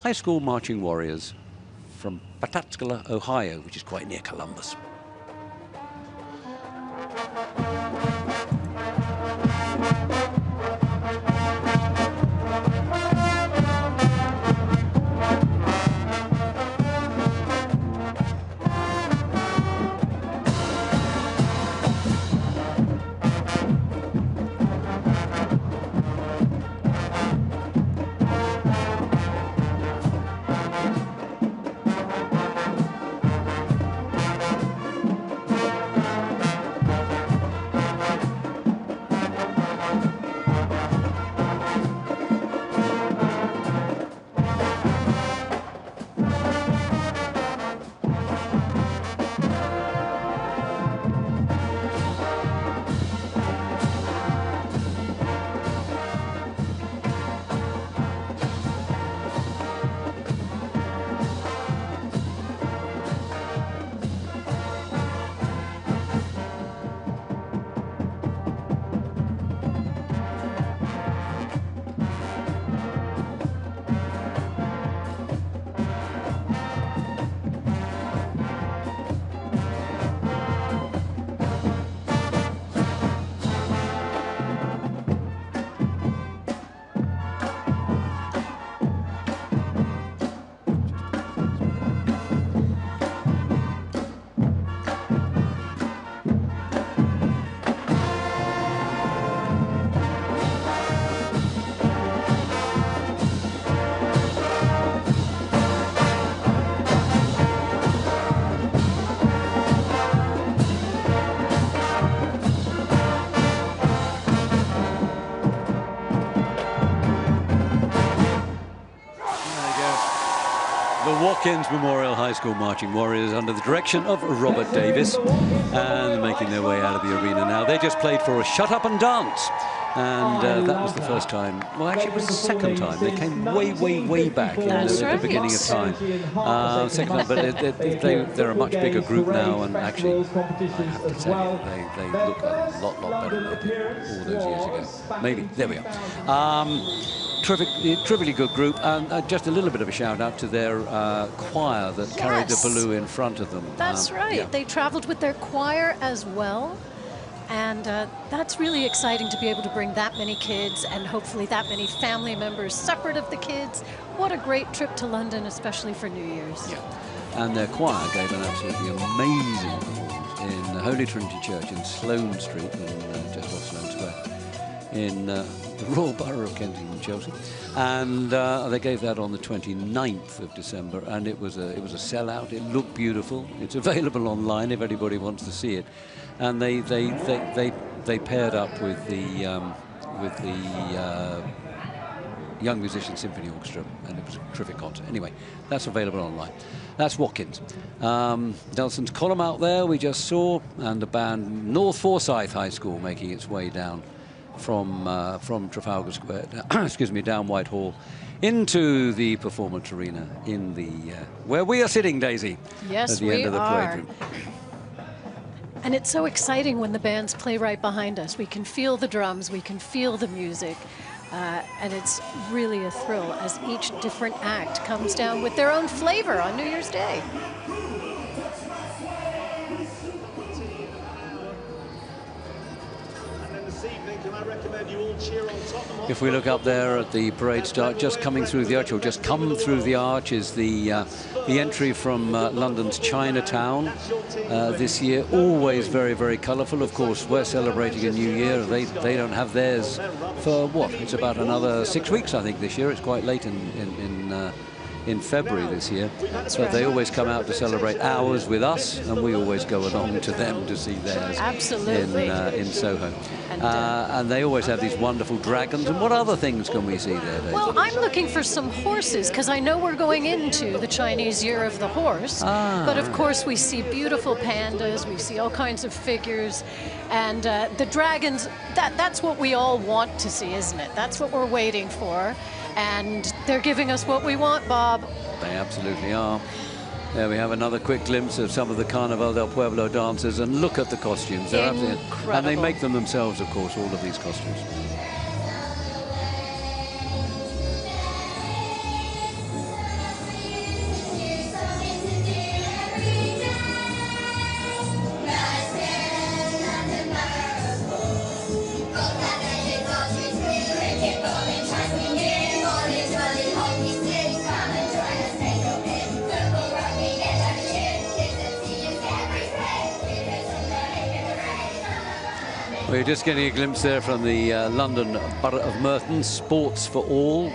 High school marching warriors from Pataskala, Ohio, which is quite near Columbus. The Watkins Memorial High School Marching Warriors under the direction of Robert Davis, and making their way out of the arena now. They just played for a Shut Up and Dance, and that was the first time. Well, actually, it was the second time. They came way back in the beginning of time. Second time, but they're a much bigger group now, and actually, I have to tell you, they look a lot better than they did all those years ago. Maybe, there we are. Terrifically good group, and just a little bit of a shout out to their choir that carried the baloo in front of them. That's right. Yeah. They traveled with their choir as well, and that's really exciting to be able to bring that many kids and hopefully that many family members separate of the kids. What a great trip to London, especially for New Year's. Yeah, and their choir gave an absolutely amazing performance in the Holy Trinity Church in Sloane Street, just off Sloane Square, in the Royal Borough of Kensington, Chelsea, and they gave that on the 29th of December, and it was a sellout. It looked beautiful. It's available online if anybody wants to see it. And they paired up with the Young Musicians Symphony Orchestra, and it was a terrific concert. Anyway, that's available online. That's Watkins. Nelson's Column out there we just saw, and the band North Forsyth High School making its way down from Trafalgar Square, excuse me, down Whitehall into the performance arena in the where we are sitting, Daisy. Yes, at the end of the parade room. And it's so exciting when the bands play right behind us. We can feel the drums, we can feel the music, and it's really a thrill as each different act comes down with their own flavor on New Year's Day. If we look up there at the parade start, just coming through the arch, or just come through the arch, is the entry from London's Chinatown this year. Always very colourful. Of course, we're celebrating a new year. They don't have theirs for what? It's about another 6 weeks, I think, this year. It's quite late in February this year. But they always come out to celebrate ours with us, and we always go along to them to see theirs. Absolutely. In Soho. And they always have these wonderful dragons. And what other things can we see there, Daisy? Well, I'm looking for some horses, because I know we're going into the Chinese Year of the Horse. But of course, we see beautiful pandas, we see all kinds of figures, and the dragons, that's what we all want to see, isn't it? That's what we're waiting for. And they're giving us what we want, Bob. They absolutely are. There we have another quick glimpse of some of the Carnaval del Pueblo dancers, and look at the costumes. They're absolutely, and they make them themselves, of course, all of these costumes. We're just getting a glimpse there from the London Borough of Merton, Sports for All.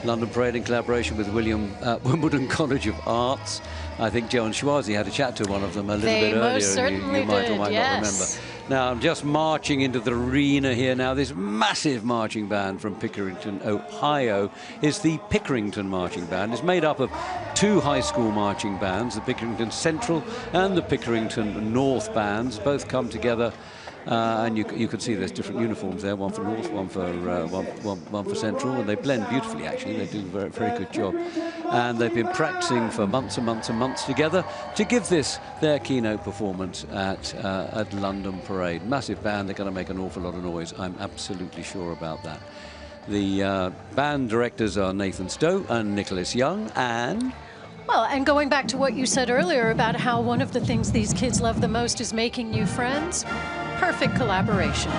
London Parade in collaboration with Wimbledon College of Arts. I think Joe and Schwarzy had a chat to one of them a little bit earlier. Most certainly you might or might did, not remember. Now, I'm just marching into the arena here now. This massive marching band from Pickerington, Ohio, is the Pickerington Marching Band. It's made up of two high school marching bands, the Pickerington Central and the Pickerington North bands. Both come together, and you can see there's different uniforms there, one for North, one for Central, and they blend beautifully, actually. They do a very, very good job. And they've been practicing for months and months and months together to give this their keynote performance at London Parade. Massive band, they're going to make an awful lot of noise. I'm absolutely sure about that. The band directors are Nathan Stowe and Nicholas Young, and... Well, and going back to what you said earlier about how one of the things these kids love the most is making new friends, perfect collaboration.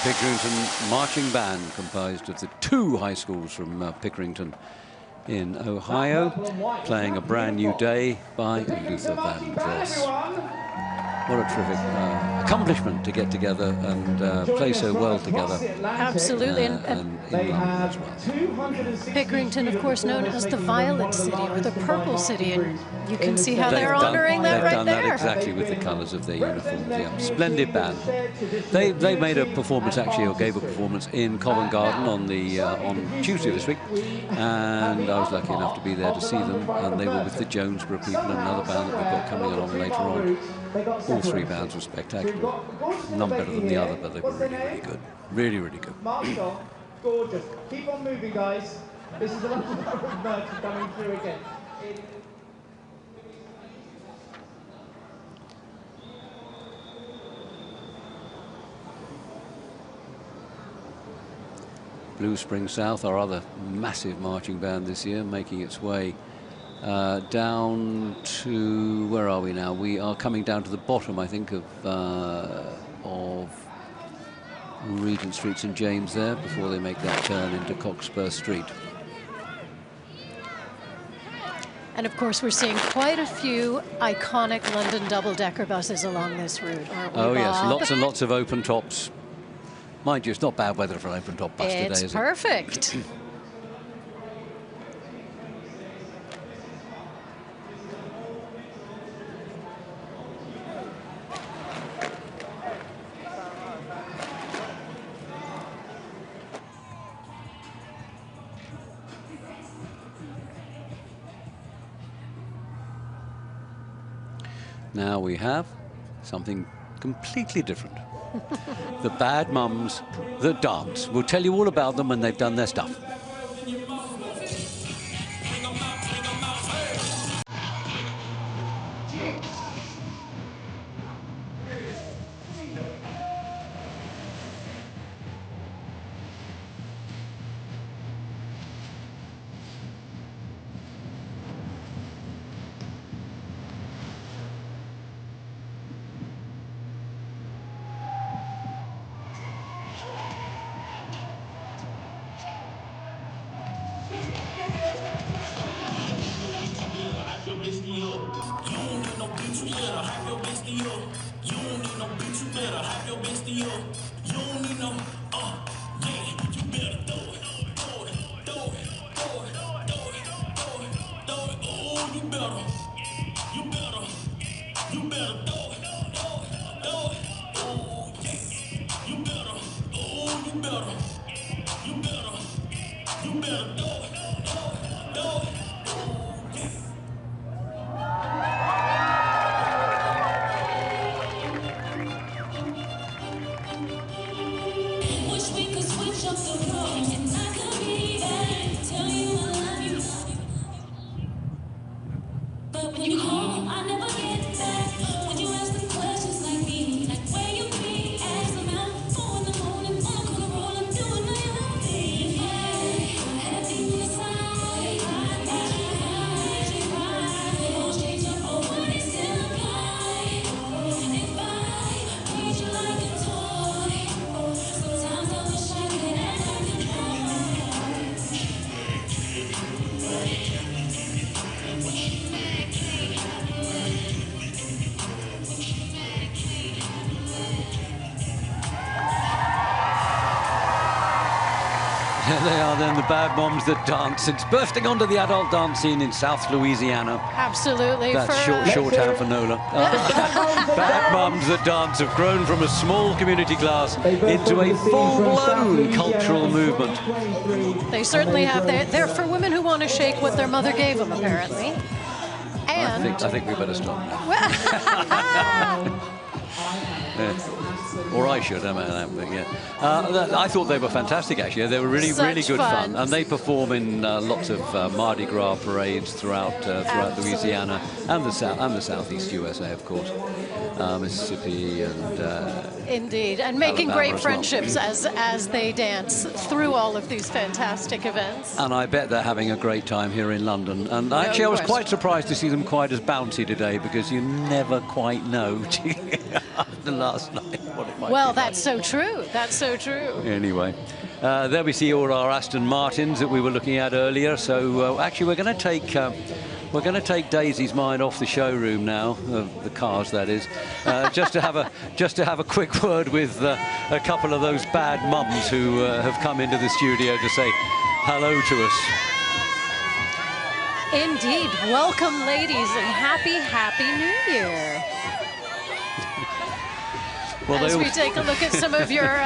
Pickerington Marching Band, comprised of the two high schools from Pickerington in Ohio, playing A Brand New Day by Luther Vandross. What a terrific accomplishment to get together and play so well together. Absolutely. And in London as well. Pickerington, of course, known as the Violet City or the Purple City, and you can see how they're honoring that right there. They've done that exactly with the colours of their uniforms. Yeah, splendid band. They made a performance, actually, or gave a performance in Covent Garden on Tuesday this week, and I was lucky enough to be there to see them. And they were with the Jonesborough people and another band that we've got coming along later on. All three bands were spectacular. None better than the other, but they were really, really good. Really, really good. Marshall, gorgeous. Keep on moving, guys. This is the London Borough of Merton coming through again. Blue Spring South, our other massive marching band this year, making its way down to, where are we now? We are coming down to the bottom, I think, of Regent Street, St James there, before they make that turn into Cockspur Street. And of course, we're seeing quite a few iconic London double-decker buses along this route, aren't we, Oh, Bob? yes, lots and lots of open tops. Mind you, it's not bad weather for an open top bus today, is it? It's perfect. Now we have something completely different. The Bad Mums that dance. We'll tell you all about them when they've done their stuff. You better But when you call, I never get back. When you ask the questions like me, like where you be, ask them out. 4 in the morning, on a corner roll, I'm doing my own thing. I had a deep inside. There they are then, the bad moms that dance. It's bursting onto the adult dance scene in South Louisiana. Absolutely. That's shorthand for NOLA. Bad mums that dance have grown from a small community class into a full-blown cultural movement. They certainly have. They're for women who want to shake what their mother gave them, apparently. And I think we better stop now. Or I should, but yeah. I thought they were fantastic, actually. They were really good fun. And they perform in lots of Mardi Gras parades throughout Louisiana and the southeast USA, of course, Mississippi and indeed, and making Alabama great as well. friendships as they dance through all of these fantastic events. And I bet they're having a great time here in London. And actually, I was quite surprised to see them quite as bouncy today, because you never quite know after last night what it might be. Well, that's so true. That's so true. Anyway, there we see all our Aston Martins that we were looking at earlier. So actually, we're going to take Daisy's mind off the showroom now, the cars that is, just to have a quick word with a couple of those bad mums who have come into the studio to say hello to us. Indeed. Welcome, ladies, and happy New Year. Well, as we take a look at some of your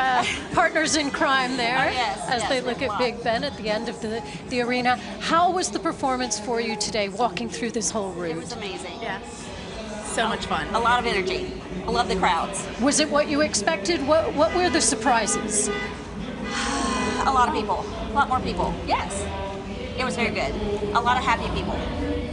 partners in crime there, as they look at Big Ben at the end of the arena. How was the performance for you today, walking through this whole route? It was amazing. Yeah, so much fun. A lot of energy. I love the crowds. Was it what you expected? What were the surprises? A lot of people. A lot more people. Yes. It was very good. A lot of happy people.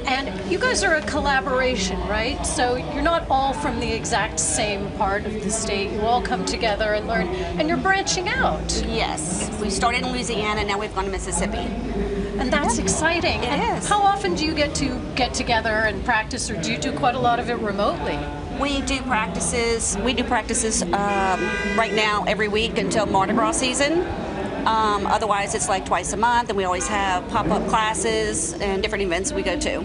And you guys are a collaboration, right? So you're not all from the exact same part of the state. You all come together and learn, and you're branching out. Yes. We started in Louisiana, now we've gone to Mississippi. And that's exciting. It is. How often do you get together and practice, or do you do quite a lot of it remotely? We do practices. We do practices right now every week until Mardi Gras season. Otherwise, it's like twice a month, and we always have pop-up classes and different events we go to.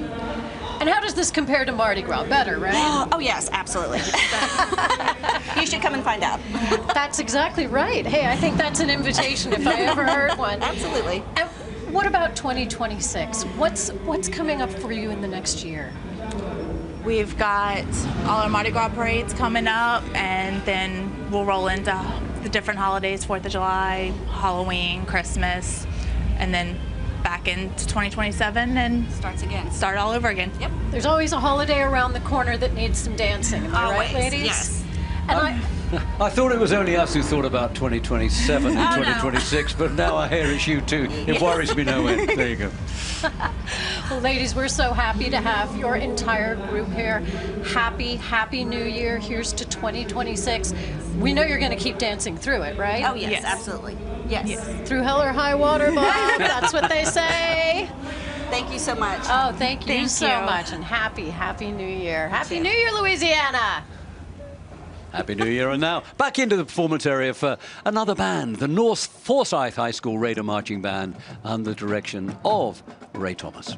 And how does this compare to Mardi Gras? Better, right? Oh, yes, absolutely. You should come and find out. That's exactly right. Hey, I think that's an invitation if I ever heard one. Absolutely. And what about 2026? What's coming up for you in the next year? We've got all our Mardi Gras parades coming up, and then we'll roll into the different holidays, 4th of July, Halloween, Christmas, and then back into 2027 and start all over again. Yep. There's always a holiday around the corner that needs some dancing. Am I right, ladies? Yes. And I thought it was only us who thought about 2027 and 2026, but now I hear it's you too. It worries me no end. There you go. Well, ladies, we're so happy to have your entire group here. Happy New Year. Here's to 2026. We know you're going to keep dancing through it, right? Oh, yes, absolutely. Yes. Through hell or high water, Bob. That's what they say. Thank you so much. Oh, thank you Thank so you. much, and happy New Year. Happy New Year, Louisiana. Happy New Year. And now back into the performance area for another band, the North Forsyth High School Raider Marching Band, under the direction of Ray Thomas.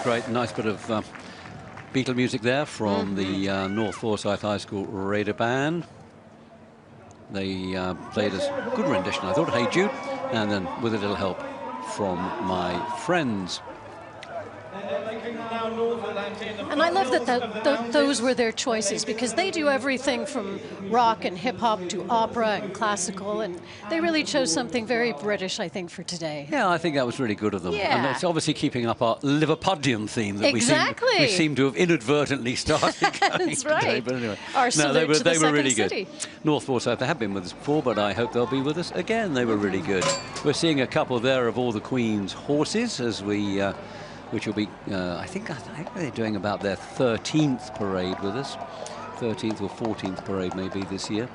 great. Nice bit of Beatle music there from the North Forsyth High School Raider Band. They played a good rendition, I thought, Hey Jude, and then with a little help from my friends. And I love that those were their choices, because they do everything from rock and hip-hop to opera and classical, and they really chose something very British, I think, for today. Yeah, I think that was really good of them. Yeah. And it's obviously keeping up our Liverpudlian theme that Exactly. we seem to have inadvertently started going That's today. right. But anyway, Our salute to the they were second really city. good. North Forsyth, they have been with us before, but I hope they'll be with us again. They were really good. We're seeing a couple there of all the Queen's horses as we... which will be, I think they're doing about their 13th parade with us. 13th or 14th parade maybe this year.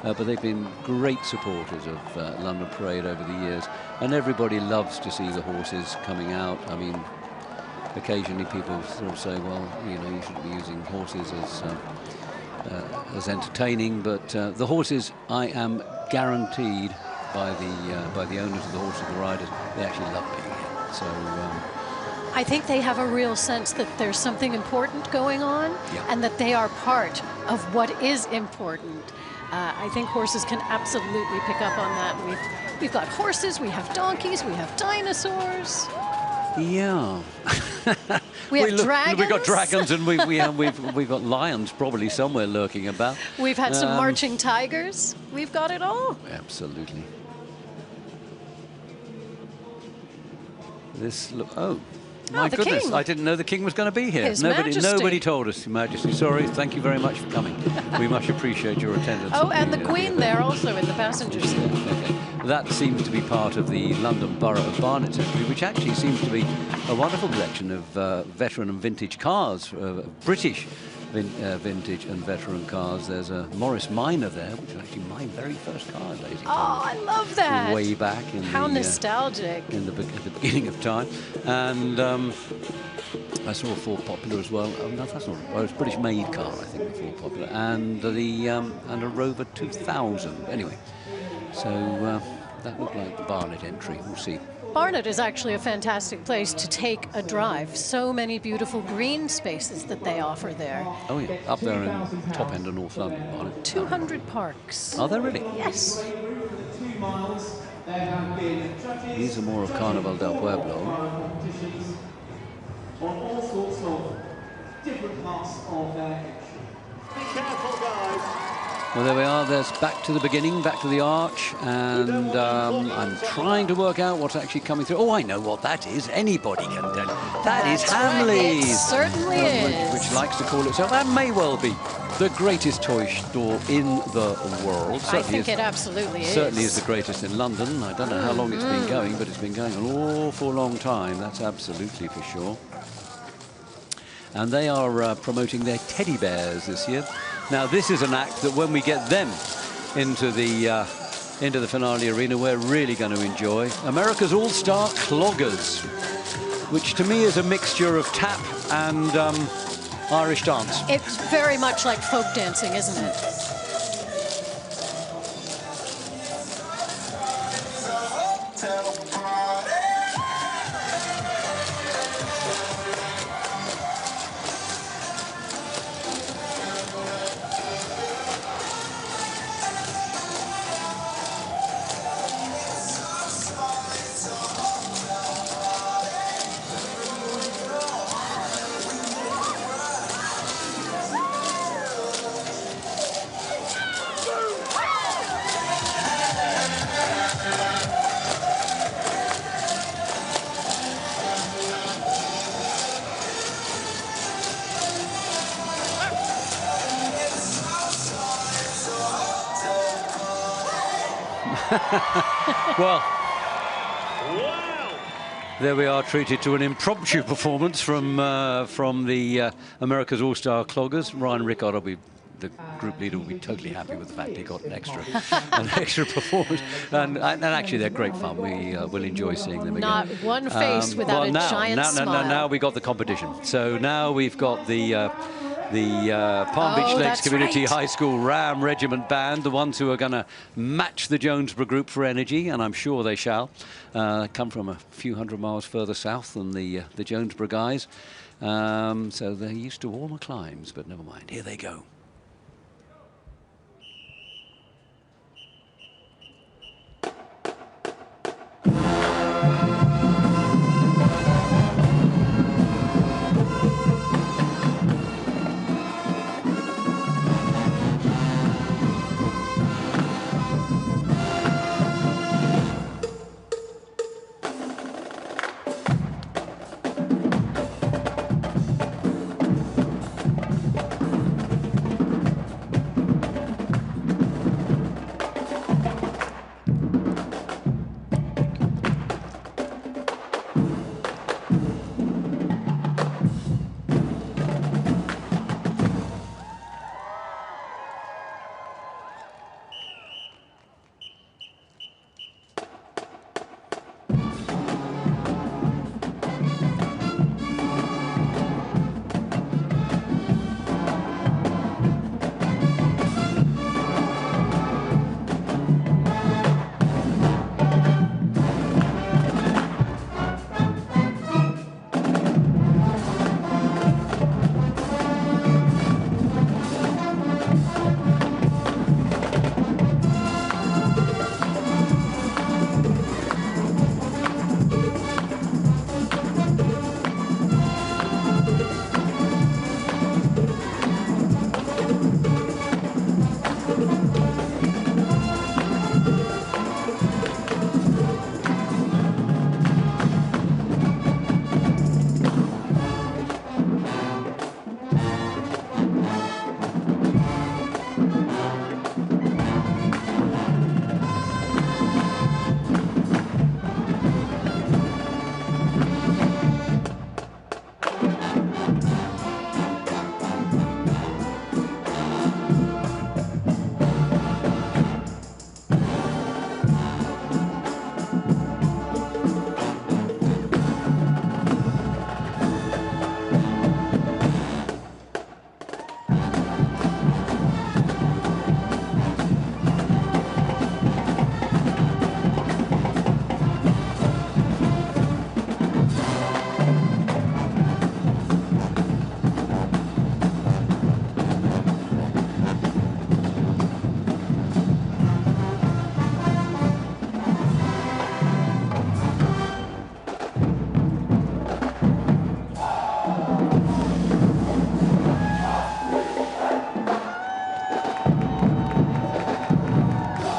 But they've been great supporters of London Parade over the years. And everybody loves to see the horses coming out. I mean, occasionally people sort of say, well, you know, you shouldn't be using horses as entertaining. But the horses, I am guaranteed by the owners of the horses, the riders, they actually love being here. So... I think they have a real sense that there's something important going on, Yeah. and that they are part of what is important. I think horses can absolutely pick up on that. We've got horses, we have donkeys, we have dinosaurs. Yeah. We have dragons. We've got dragons, and we've got lions probably somewhere lurking about. We've had some marching tigers. We've got it all. Absolutely. This look. Oh. My the goodness, king. I didn't know the king was going to be here. His Majesty. Nobody told us, Your Majesty. Sorry, thank you very much for coming. We much appreciate your attendance. Oh, and the Queen there also in the passenger seat. Okay. That seems to be part of the London Borough of Barnet Century, which actually seems to be a wonderful collection of veteran and vintage cars, British vintage and veteran cars. There's a Morris Minor there, which is actually my very first car, ladies and gentlemen. Oh, I love that. Way back in How nostalgic. at the beginning of time. And I saw a Ford Popular as well. Oh, no, that's not. Well, it's a British-made car, I think, the Ford Popular, and and a Rover 2000. Anyway, so that looked like the Barnet entry. We'll see. Barnet is actually a fantastic place to take a drive. So many beautiful green spaces that they offer there. Oh yeah, up there in top end of North London, Barnet. 200 parks. Are there really? Yes. 2 miles, there have been judges. These are more of Carnival del Pueblo. Competitions on all sorts of different parts of their entry. Be careful, guys. Well, there we are. There's back to the beginning, back to the arch, and I'm trying to work out what's actually coming through. Oh, I know what that is. Anybody can tell. That is That's right. Hamley's. It certainly is. Which likes to call itself, and may well be, the greatest toy store in the world. I think it absolutely is. Certainly is the greatest in London. I don't know how long it's been going, but it's been going an awful long time. That's absolutely for sure. And they are promoting their teddy bears this year. Now, this is an act that when we get them into the finale arena, we're really going to enjoy. America's All-Star Cloggers, which to me is a mixture of tap and Irish dance. It's very much like folk dancing, isn't it? Well, there we are, treated to an impromptu performance from the America's All-Star Cloggers. Ryan Rickard will be, the group leader, will be totally happy with the fact he got an extra performance. And actually, they're great fun. We will enjoy seeing them again. Not one face without a giant smile. Now we got the competition. So now we've got the the Palm Beach Lakes that's Community right. High School Ram Regiment Band, the ones who are going to match the Jonesboro group for energy, and I'm sure they shall. Come from a few hundred miles further south than the Jonesboro guys. So they're used to warmer climes, but never mind. Here they go.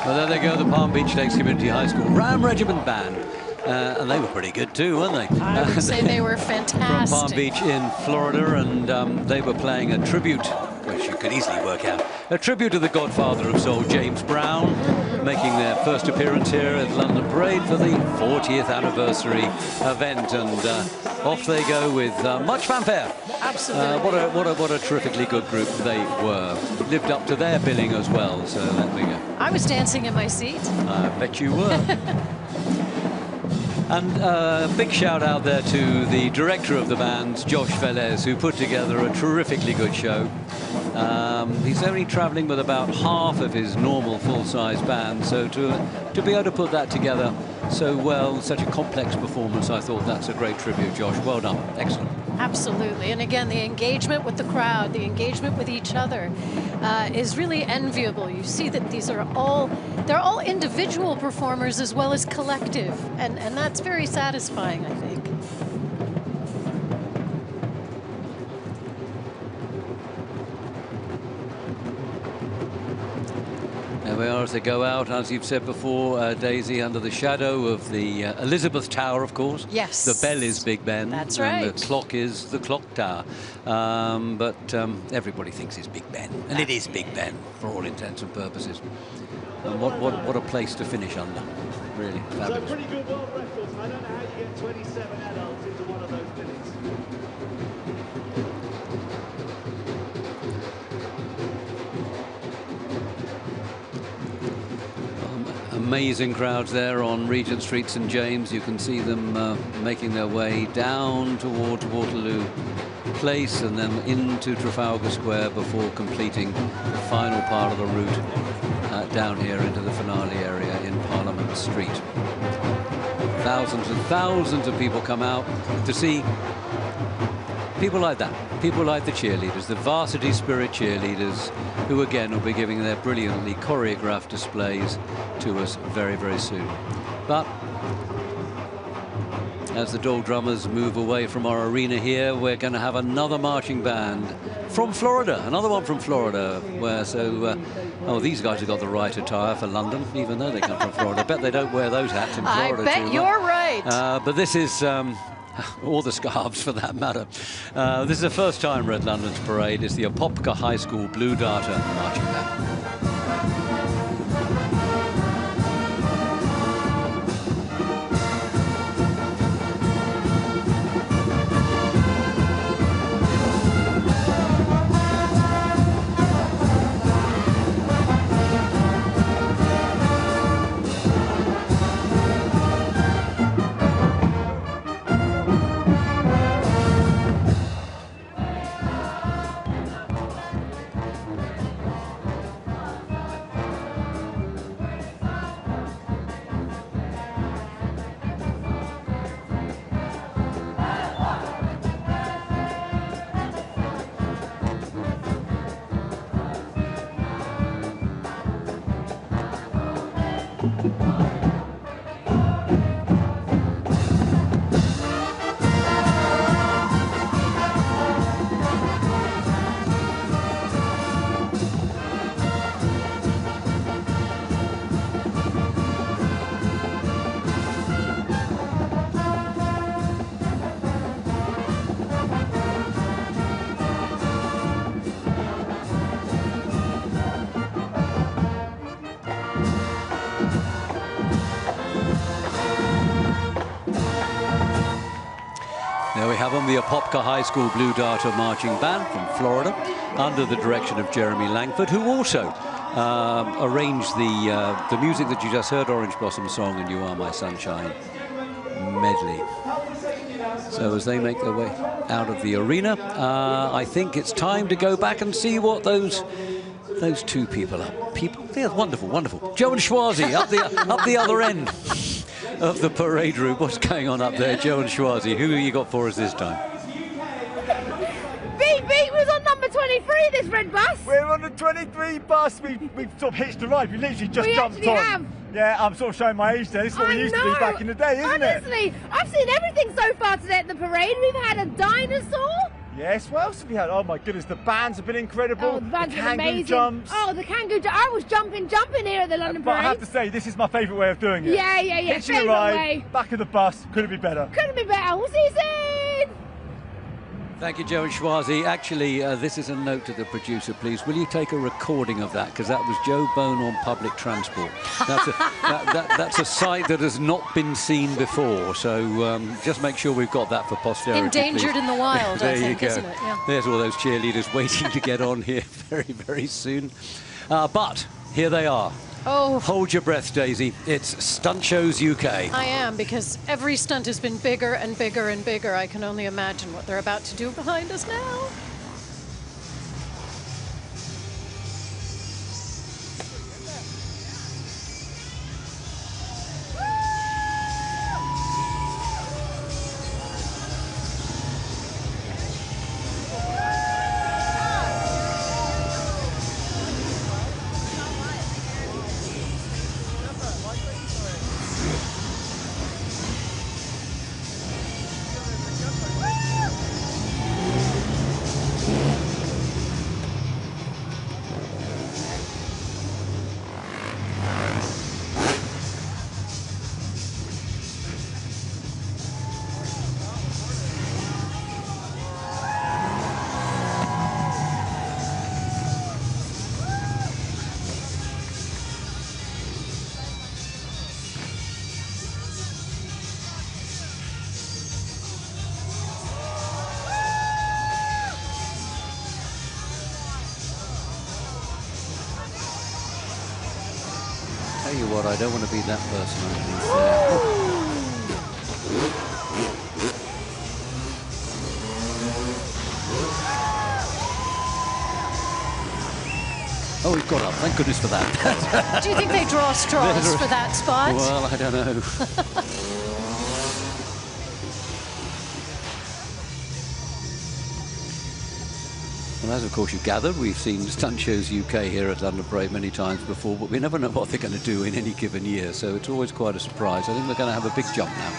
Well, there they go, the Palm Beach Lakes Community High School Ram Regiment Band. And they were pretty good too, weren't they? I would say they were fantastic. From Palm Beach in Florida, and they were playing a tribute, which you could easily work out, a tribute to the godfather of soul, James Brown, making their first appearance here at London Parade for the 40th anniversary event. And off they go with much fanfare. Absolutely. What a terrifically good group they were. Lived up to their billing as well, so let me go. I was dancing in my seat. I bet you were. And a big shout out there to the director of the band, Josh Velez, who put together a terrifically good show. He's only traveling with about half of his normal full-size band, so to be able to put that together so well, such a complex performance, I thought that's a great tribute, Josh. Well done. Excellent. Absolutely. And again, the engagement with the crowd, the engagement with each other is really enviable. You see that they're all individual performers as well as collective, and that's very satisfying, I think. There we are as they go out, as you've said before, Daisy, under the shadow of the Elizabeth Tower, of course. Yes. The bell is Big Ben. That's right. And the clock is the clock tower. But everybody thinks it's Big Ben. And it is Big Ben, for all intents and purposes. And what a place to finish under. Really fabulous. So pretty good world records. I don't know how you get 27 adults into one of those minutes. Amazing crowds there on Regent Street, St James. You can see them making their way down towards Waterloo Place and then into Trafalgar Square before completing the final part of the route down here into the finale area in Parliament Street. Thousands and thousands of people come out to see people like that, people like the cheerleaders, the Varsity Spirit cheerleaders, who again will be giving their brilliantly choreographed displays to us very, very soon. But as the Dole Drummers move away from our arena here, we're going to have another marching band from Florida, another one from Florida, where oh, these guys have got the right attire for London, even though they come from Florida. I bet they don't wear those hats in Florida. I bet you're right. But this is, or the scarves for that matter. This is the first time Red London's parade. It's the Apopka High School Blue Darter marching band. There we have them, the Apopka High School Blue Darter Marching Band from Florida, under the direction of Jeremy Langford, who also arranged the music that you just heard, Orange Blossom Song and You Are My Sunshine medley. So as they make their way out of the arena, I think it's time to go back and see what those two people are. They're wonderful, wonderful. Joe and Schwarzy up the other end of the parade route. What's going on up there, Joe and Schwarzy? Who have you got for us this time? Beat was on number 23, this red bus. We're on the 23 bus. We've sort of hitched a ride. We literally just jumped on. Have. Yeah, I'm sort of showing my age there. This is what we used to be back in the day, isn't it? Honestly, I've seen everything so far today at the parade. We've had a dinosaur. Yes, what else have we had? Oh my goodness, the bands have been incredible. Oh, the bands have been amazing. Jumps. Oh, the kangaroo jump. I was jumping here at the London But Parade. I have to say, this is my favourite way of doing it. Yeah. Hitching a ride, back of the bus, couldn't be better. Couldn't be better. We'll see you soon. Thank you, Joe and Schwarzy. Actually, this is a note to the producer, please. Will you take a recording of that? Because that was Joe Bone on public transport. That's a sight that has not been seen before. So just make sure we've got that for posterity. Endangered please. in the wild, there I think, you go. isn't it? Yeah. There's all those cheerleaders waiting to get on here very, very soon. But here they are. Oh. Hold your breath, Daisy. It's Stunt Shows UK. I am, because every stunt has been bigger and bigger and bigger. I can only imagine what they're about to do behind us now. Tell you what, I don't want to be that person underneath there. Oh, he's got up. Thank goodness for that. Do you think they draw straws for that spot? Well, I don't know. Well, as of course you gathered, we've seen Stunt Shows UK here at London Parade many times before, but we never know what they're going to do in any given year, so it's always quite a surprise. I think we're going to have a big jump now.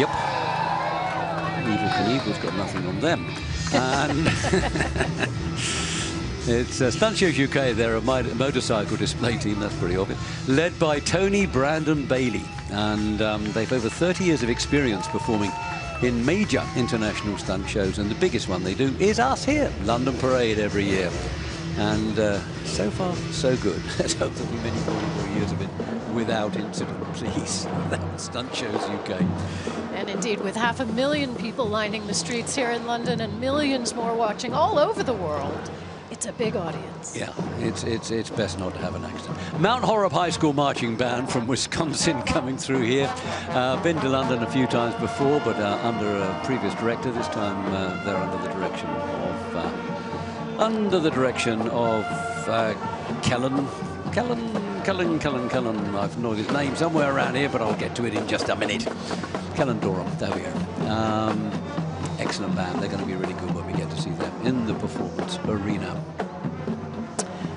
Yep. Evil Knievel's got nothing on them. And it's Stunt Shows UK. They're a motorcycle display team, that's pretty obvious, led by Tony Brandon Bailey. And they've over 30 years of experience performing in major international stunt shows, and the biggest one they do is us here, London Parade, every year. And so far, so good. Let's hope there'll be many more years of it without incident, please. Stunt Shows UK. And indeed, with 500,000 people lining the streets here in London and millions more watching all over the world, it's a big audience. Yeah, it's best not to have an accident. Mount Horeb High School Marching Band from Wisconsin coming through here. Been to London a few times before, but under a previous director. This time they're under the direction of Kellen. I've known his name somewhere around here, but I'll get to it in just a minute. Kellen Durham. There we go. Excellent band. They're going to be really good when we get to see them in the performance arena.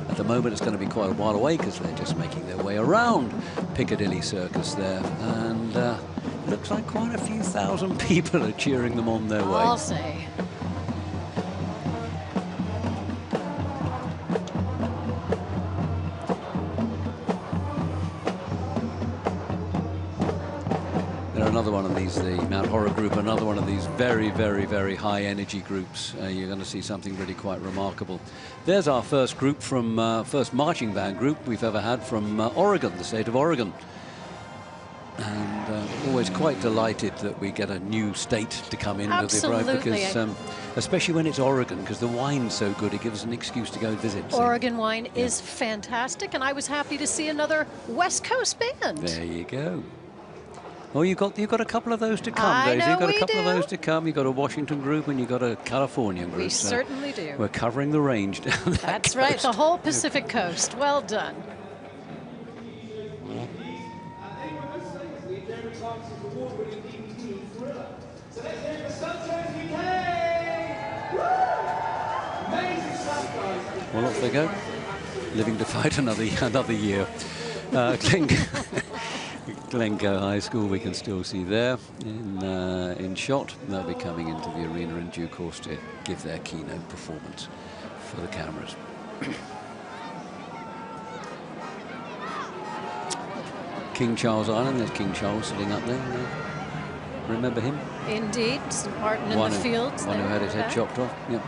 At the moment, it's going to be quite a while away because they're just making their way around Piccadilly Circus there. And it looks like quite a few thousand people are cheering them on their way. I'll say. Another one of these, the Mount Horeb group, another one of these very, very, very high energy groups. You're going to see something really quite remarkable. There's our first group from, first marching band group we've ever had from Oregon, the state of Oregon. And always quite delighted that we get a new state to come in with the parade, because especially when it's Oregon, because the wine's so good, it gives us an excuse to go visit. Oregon wine is fantastic, and I was happy to see another West Coast band. There you go. Well, you've got a couple of those to come, Daisy. You've got a couple of those to come. You've got a Washington group and you've got a Californian group. We certainly do. We're covering the range down that That's coast. right, the whole Pacific coast. Well done. Well, off they go, living to fight another year. Glencoe High School, we can still see there in shot. They'll be coming into the arena in due course to give their keynote performance for the cameras. King Charles Island, there's King Charles sitting up there. Remember him? Indeed, St. Martin in the fields. One who had his head chopped off. Yep.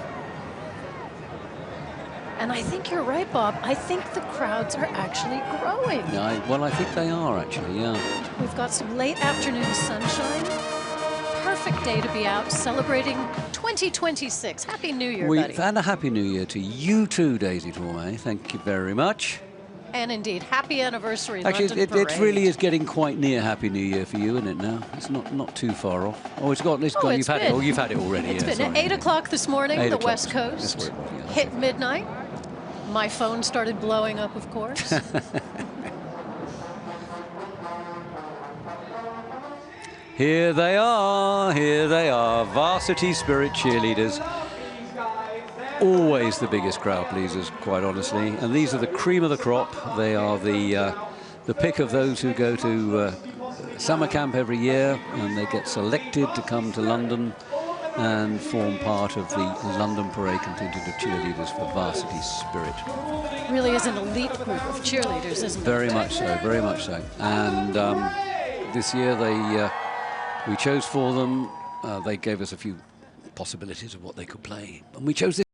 And I think you're right, Bob. I think the crowds are actually growing. Yeah, well, I think they are actually, yeah. We've got some late afternoon sunshine. Perfect day to be out celebrating 2026. Happy New Year, buddy. And a Happy New Year to you too, Daisy Tormé. Thank you very much. And indeed, happy anniversary, actually, London Parade. it really is getting quite near Happy New Year for you, isn't it now? It's not too far off. Oh, it's gone. You've had it. You've had it already. It's been sorry. at 8 o'clock this morning, the West Coast. That's where it was, yeah. Hit midnight. My phone started blowing up, of course. Here they are, Varsity Spirit cheerleaders. Always the biggest crowd pleasers, quite honestly. And these are the cream of the crop. They are the pick of those who go to summer camp every year, and they get selected to come to London and form part of the London Parade contingent of cheerleaders for Varsity Spirit. Really is an elite group of cheerleaders, isn't it? Very much so, very much so. And this year we chose for them, they gave us a few possibilities of what they could play, and we chose this.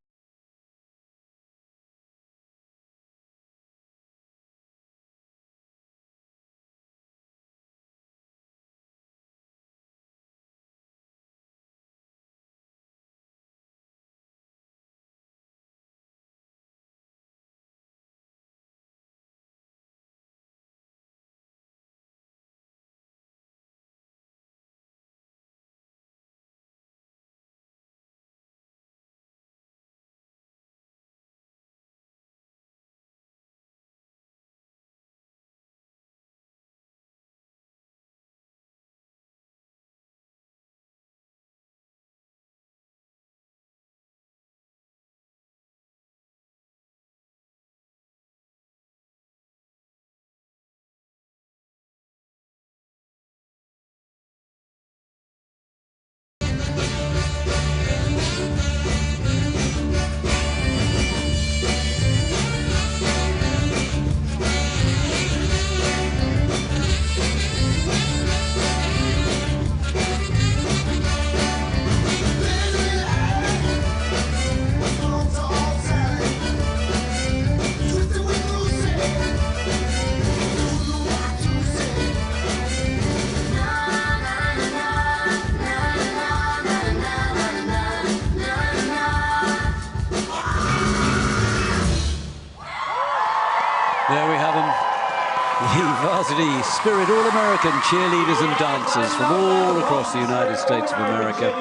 Varsity Spirit All-American cheerleaders and dancers from all across the United States of America.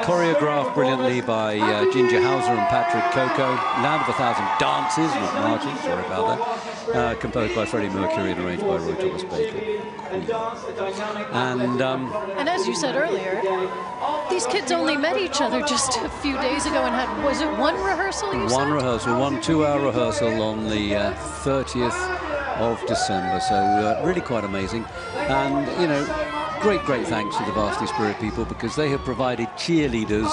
Choreographed brilliantly by Ginger Hauser and Patrick Coco. Land of 1,000 Dances, not marches, sorry about that. Composed by Freddie Mercury and arranged by Roy Thomas Baker. And as you said earlier, these kids only met each other just a few days ago and had, was it one rehearsal you said? One rehearsal, one 2-hour rehearsal on the 30th of December, so really quite amazing. And, you know, great thanks to the Varsity Spirit people, because they have provided cheerleaders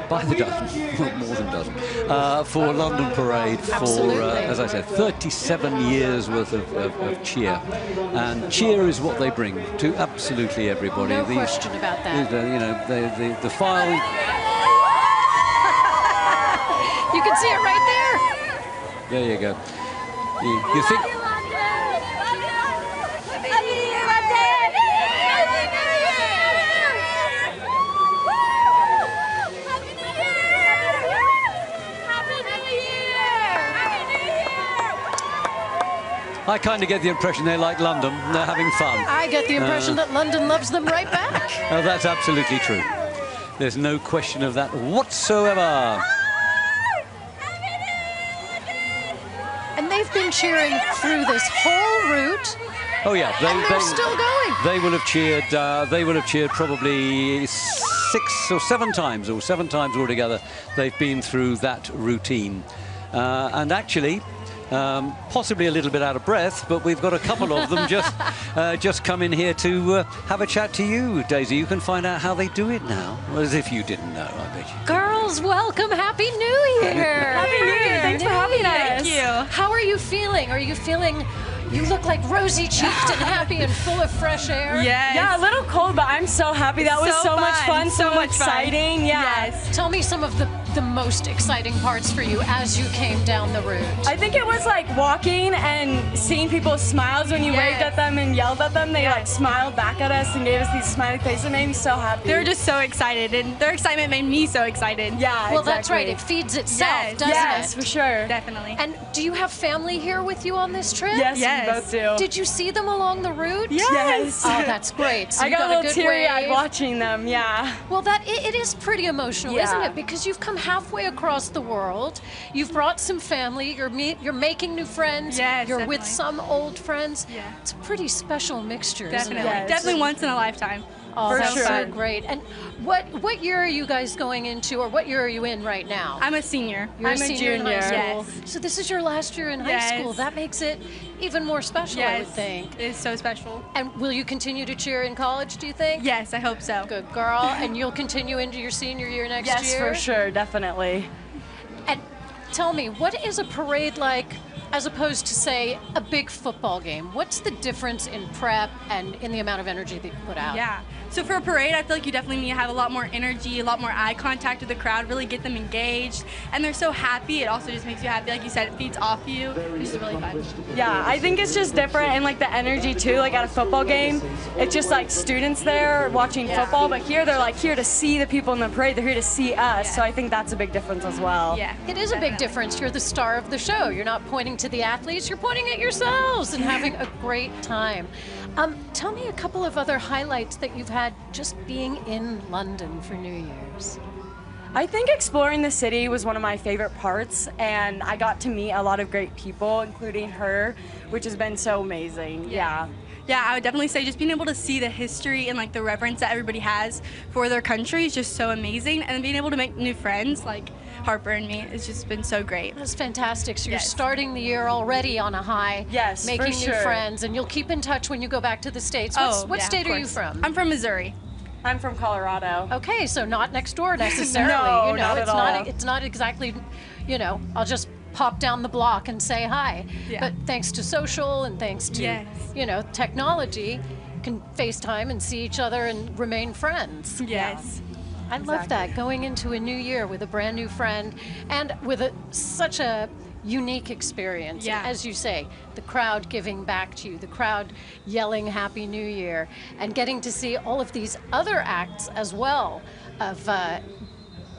by the dozen, well, more than a dozen, for London Parade for, as I said, 37 years worth of cheer. And cheer is what they bring to absolutely everybody. No question about that. You know, the file. You can see it right there. There you go. You think. I kind of get the impression they like London. They're having fun. I get the impression that London loves them right back. Oh, that's absolutely true. There's no question of that whatsoever. And they've been cheering through this whole route. Oh yeah, and they're still going. They will have cheered. They will have cheered probably 6 or 7 times, or 7 times altogether. They've been through that routine, and actually. Possibly a little bit out of breath, but we've got a couple of them just come in here to have a chat to you, Daisy. You can find out how they do it now, as if you didn't know, I bet you. Girls, welcome. Happy New Year. Happy New Year. Thanks for having us. Thank you. How are you feeling? Are you feeling... You look like rosy-cheeked and happy and full of fresh air. Yes. Yeah, a little cold, but I'm so happy. That was so much fun, so exciting. Yeah. Yes. Tell me some of the most exciting parts for you as you came down the route. I think it was like walking and seeing people's smiles when you waved at them and yelled at them. They like smiled back at us and gave us these smiley faces. It made me so happy. They were just so excited, and their excitement made me so excited. Yeah, well, that's right. It feeds itself, doesn't it? Yes, for sure. Definitely. And do you have family here with you on this trip? Yes, we both do. Did you see them along the route? Yes. Oh, that's great. So I got a little teary-eyed watching them, yeah. Well, it is pretty emotional, isn't it? Because you've come halfway across the world. You've brought some family. You're making new friends. Yes, You're definitely. with some old friends. Yeah. It's a pretty special mixture, Definitely. isn't it? Definitely once in a lifetime. Oh, For that's sure. so great. And what year are you guys going into, or what year are you in right now? I'm a senior. You're I'm a a senior in high junior. school. So this is your last year in high school. That makes it even more special, I would think. It is so special. And will you continue to cheer in college, do you think? Yes, I hope so. Good girl. And you'll continue into your senior year next year? Yes, for sure, definitely. And tell me, what is a parade like as opposed to, say, a big football game? What's the difference in prep and in the amount of energy that you put out? Yeah. So for a parade, I feel like you definitely need to have a lot more energy, a lot more eye contact with the crowd, really get them engaged. And they're so happy. It also just makes you happy. Like you said, it feeds off you. It's just really fun. Yeah, I think it's just different, and like the energy too, like at a football game, it's just like students there watching football, but here they're like here to see the people in the parade, they're here to see us, so I think that's a big difference as well. Yeah. It is a big difference. You're the star of the show. You're not pointing to the athletes, you're pointing at yourselves and having a great time. Tell me a couple of other highlights that you've had just being in London for New Year's. I think exploring the city was one of my favorite parts, and I got to meet a lot of great people, including her, which has been so amazing. Yeah. Yeah, I would definitely say just being able to see the history and like the reverence that everybody has for their country is just so amazing, and then being able to make new friends like Harper and me, it's just been so great. That's fantastic. So you're starting the year already on a high, making new friends, and you'll keep in touch when you go back to the States. What state are you from? I'm from Missouri. I'm from Colorado. Okay, so not next door necessarily. No, you know, not at all. It's not exactly, you know, I'll just pop down the block and say hi. Yeah. But thanks to social and thanks to, you know, technology, can FaceTime and see each other and remain friends. Yes. I love that, going into a new year with a brand new friend and with such a unique experience. Yeah. As you say, the crowd giving back to you, the crowd yelling Happy New Year, and getting to see all of these other acts as well of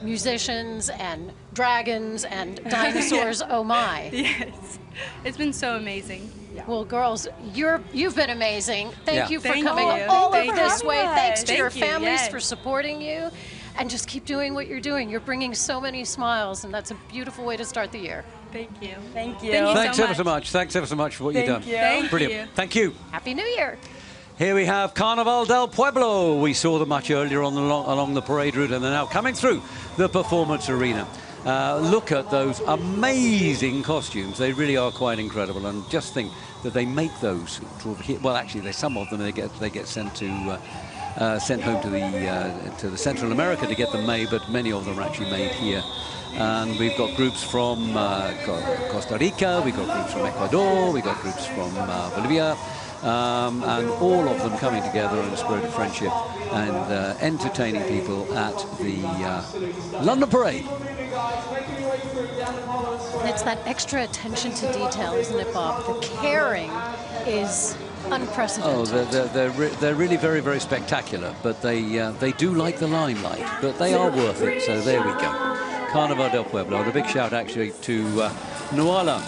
musicians and dragons and dinosaurs. Oh my. Yes. It's been so amazing. Yeah. Well, girls, you've been amazing. Thank you for Thank coming you. all Thank over you. this way. Thanks to Thank your you, families yes. for supporting you. And just keep doing what you're doing. You're bringing so many smiles, and that's a beautiful way to start the year. Thank you. Thank you. Thank you Thanks so ever so much. much. Thanks ever so much for what you've done. Thank you. Thank Brilliant. you. Thank you. Happy New Year. Here we have Carnaval del Pueblo. We saw them much earlier on along the parade route, and they're now coming through the performance arena. Look at those amazing costumes. They really are quite incredible, and just think that they make those sort of here. Well, actually, there's some of them they get sent to sent home to the Central America to get them made, but many of them are actually made here. And we've got groups from Costa Rica, we've got groups from Ecuador, we've got groups from Bolivia. And all of them coming together in a spirit of friendship and entertaining people at the London Parade. It's that extra attention to detail, isn't it, Bob? The caring is unprecedented. Oh, they're really very, very spectacular, but they do like the limelight, but they are worth it, so there we go. Carnaval del Pueblo, and a big shout actually to Nuala,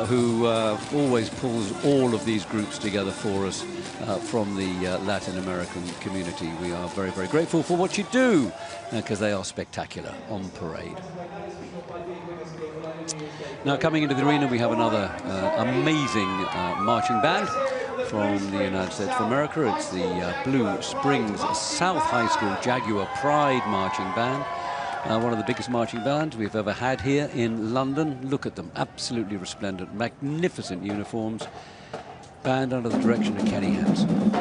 who always pulls all of these groups together for us from the Latin American community. We are very, very grateful for what you do, because they are spectacular on parade. Now, coming into the arena, we have another amazing marching band from the United States of America. It's the Blue Springs South High School Jaguar Pride Marching Band. One of the biggest marching bands we've ever had here in London. Look at them, absolutely resplendent, magnificent uniforms. Band under the direction of Kenny Hansen.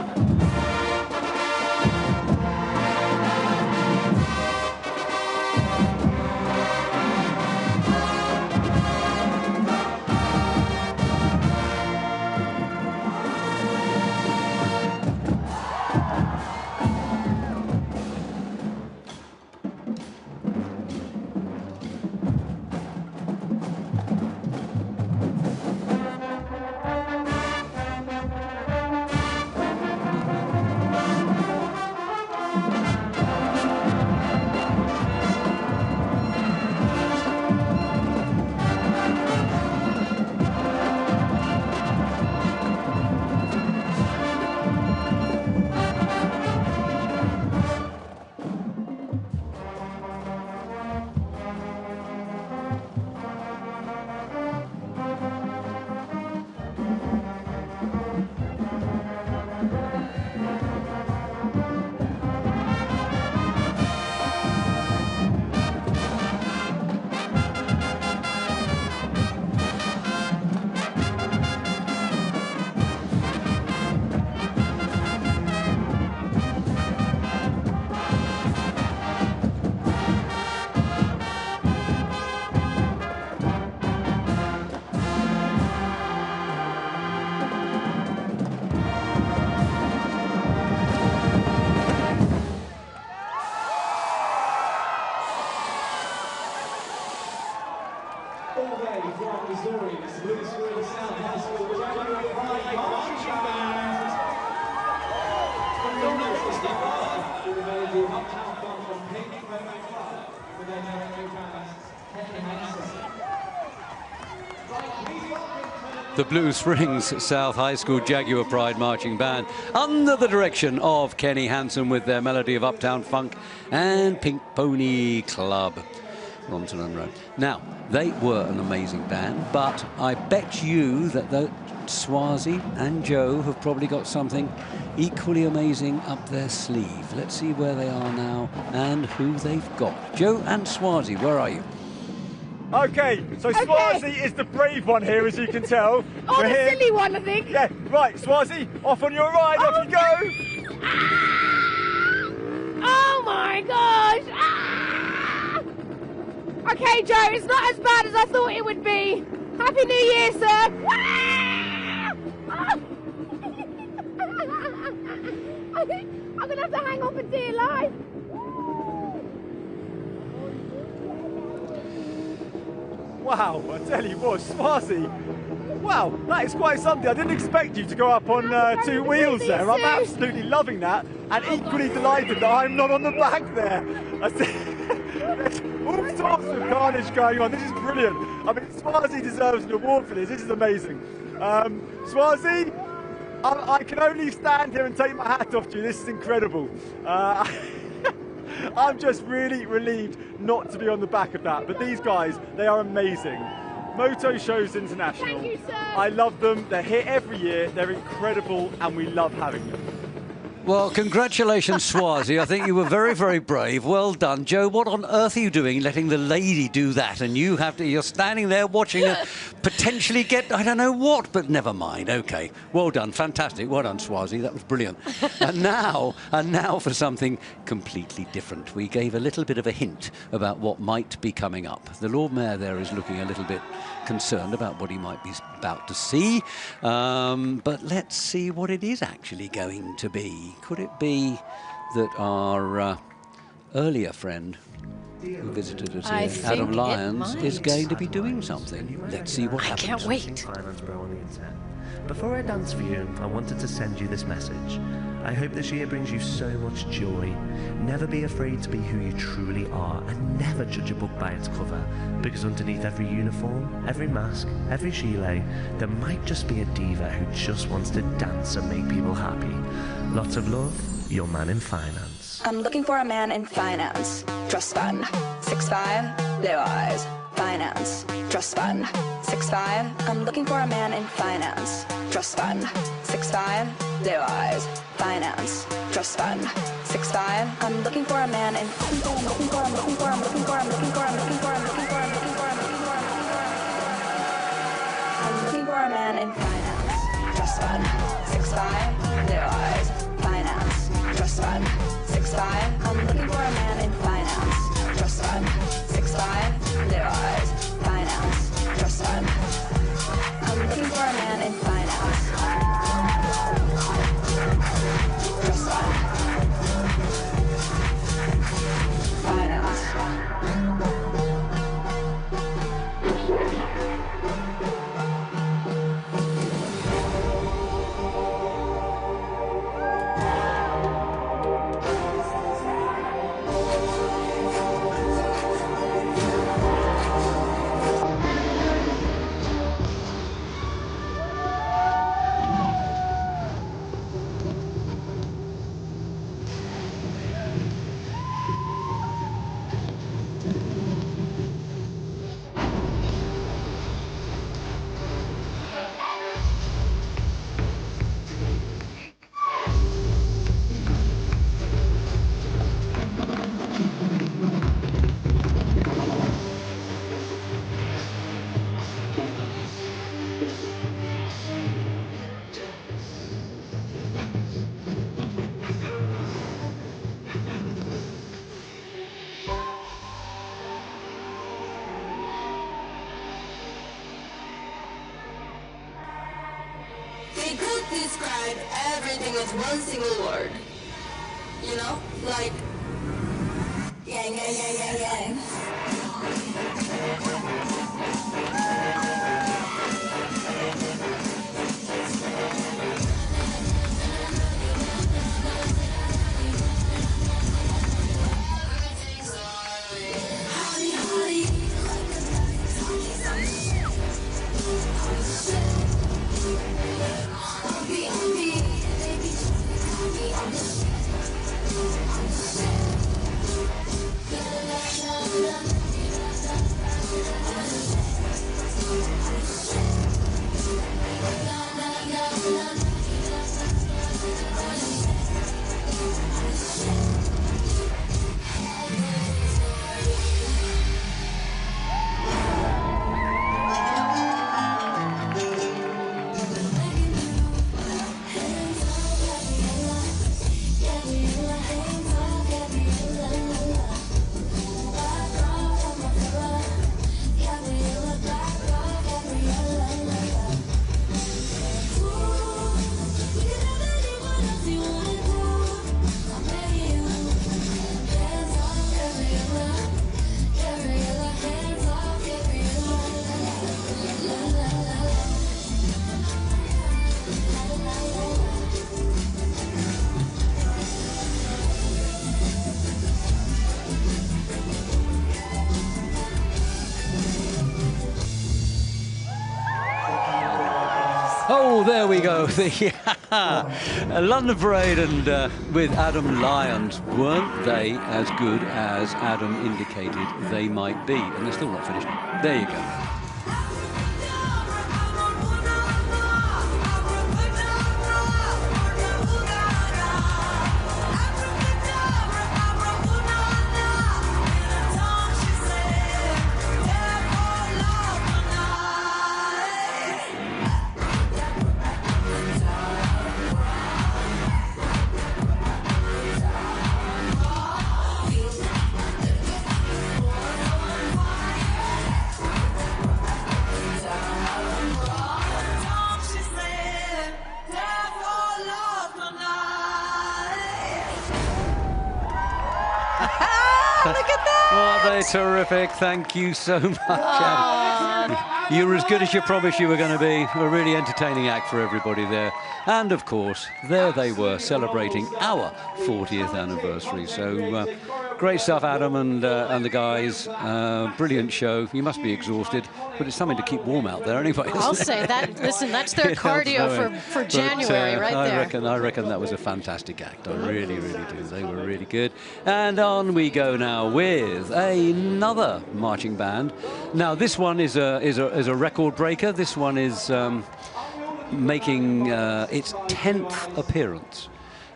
The Blue Springs South High School Jaguar Pride Marching Band under the direction of Kenny Hansen with their melody of Uptown Funk and Pink Pony Club, Ronson Road. Now, they were an amazing band, but I bet you that Swazi and Joe have probably got something equally amazing up their sleeve. Let's see where they are now and who they've got. Joe and Swazi, where are you? Okay, so Swazi is the brave one here, as you can tell. Oh, We're the here. silly one, I think. Yeah, right, Swazi, off on your ride, off you go. Oh my gosh! Ah! Okay, Joe, it's not as bad as I thought it would be. Happy New Year, sir. Ah! Ah! I'm gonna have to hang on for dear life. Wow, I tell you what, Swazi, wow, that is quite something. I didn't expect you to go up on two wheels there. I'm absolutely loving that, and equally delighted that I'm not on the back there. There's all sorts of carnage going on. This is brilliant. I mean, Swazi deserves an award for this. This is amazing. Swazi, I can only stand here and take my hat off to you. This is incredible. I'm just really relieved not to be on the back of that. But these guys, they are amazing. Moto Shows International. Thank you, sir. I love them. They're here every year. They're incredible, and we love having them. Well, congratulations, Swazi. I think you were very, very brave. Well done. Joe, what on earth are you doing letting the lady do that? And you're standing there watching her potentially get, I don't know what, but never mind. OK, well done. Fantastic. Well done, Swazi. That was brilliant. and now for something completely different. We gave a little bit of a hint about what might be coming up. The Lord Mayor there is looking a little bit concerned about what he might be about to see. But let's see what it is actually going to be. Could it be that our earlier friend who visited us here, Adam Lyons, is going to be doing something? Let's see what happens. I can't wait. Before I dance for you, I wanted to send you this message. I hope this year brings you so much joy. Never be afraid to be who you truly are, and never judge a book by its cover, because underneath every uniform, every mask, every gilet, there might just be a diva who just wants to dance and make people happy. Lots of love, your man in finance. I'm looking for a man in finance. Dress fun. 6'5", blue eyes. Finance. Dress fun. 6'5". I'm looking for a man in finance. Dress fun. 6'5", blue eyes. Finance. Dress fun. 6'5". I'm looking for a man in. I'm looking for a man in finance. Dress fun. 6'5", blue eyes. Finance. Dress fun. 6'5". I'm looking for a man in finance. Dress fun. 6'5", blue eyes. Finance. Dress fun. I'm looking for a man in finance. Dress fun. Finance. They could describe everything as one single word. You know? Like, yang, yang, yang, yang, yang. there we go. The London Parade and with Adam Lyons. Weren't they as good as Adam indicated they might be? And they're still not finished. There you go. Look at that! Oh, they're terrific. Thank you so much, Adam. You were as good as you promised you were going to be. A really entertaining act for everybody there. And, of course, there they were, celebrating our 40th anniversary. So, great stuff, Adam and the guys. Brilliant show. You must be exhausted, but it's something to keep warm out there anyway. I'll say that. Listen, that's their cardio for January right there. I reckon that was a fantastic act. I really, really do. They were really good. And on we go now with another marching band. Now, this one is a record breaker. This one is making its 10th appearance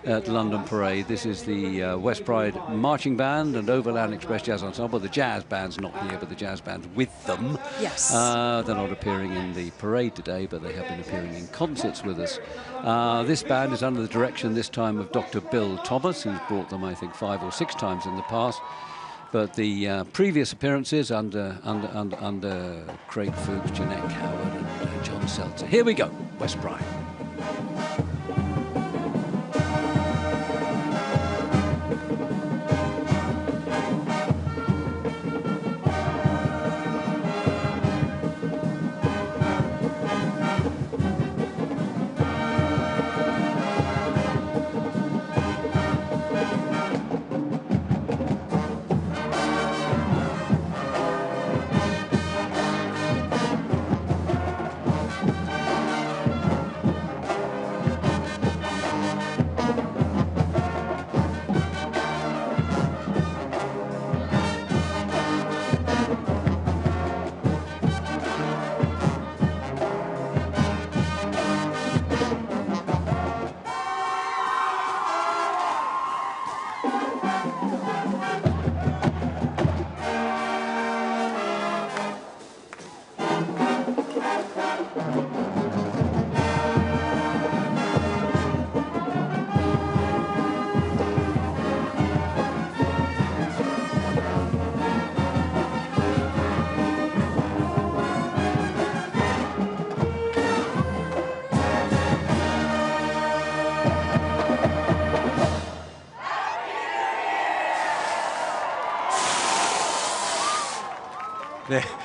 at London Parade. This is the West Pride Marching Band and Overland Express Jazz Ensemble. The jazz band's not here, but the jazz band's with them. Yes. They're not appearing in the parade today, but they have been appearing in concerts with us. This band is under the direction this time of Dr. Bill Thomas, who's brought them, I think, 5 or 6 times in the past. But the previous appearances under Craig Fuchs, Jeanette Coward, and John Seltzer. Here we go, West Pride.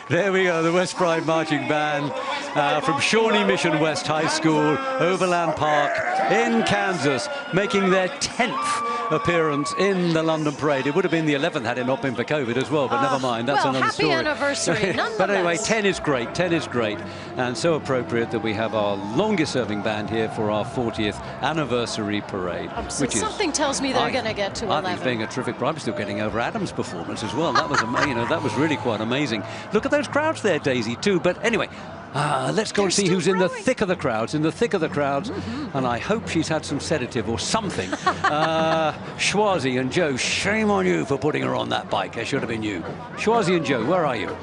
There we go, the West Pride Marching Band from Shawnee Mission West High School, Overland Park in Kansas, making their 10th appearance in the London Parade. It would have been the 11th had it not been for COVID as well, but never mind, that's another story. Happy anniversary, nonetheless. But anyway, 10 is great, 10 is great, and so appropriate that we have our longest-serving band here for our 40th anniversary parade. Which something tells me they're going to get to 11. I think it's being a terrific. I'm still getting over Adam's performance as well. That was amazing. That was really quite amazing. Look at those crowds there, Daisy, too. But anyway, let's go and see who's in the thick of the crowds. And I hope she's had some sedative or something. Schwazi and Joe, shame on you for putting her on that bike. It should have been you. Schwazi and Joe, where are you?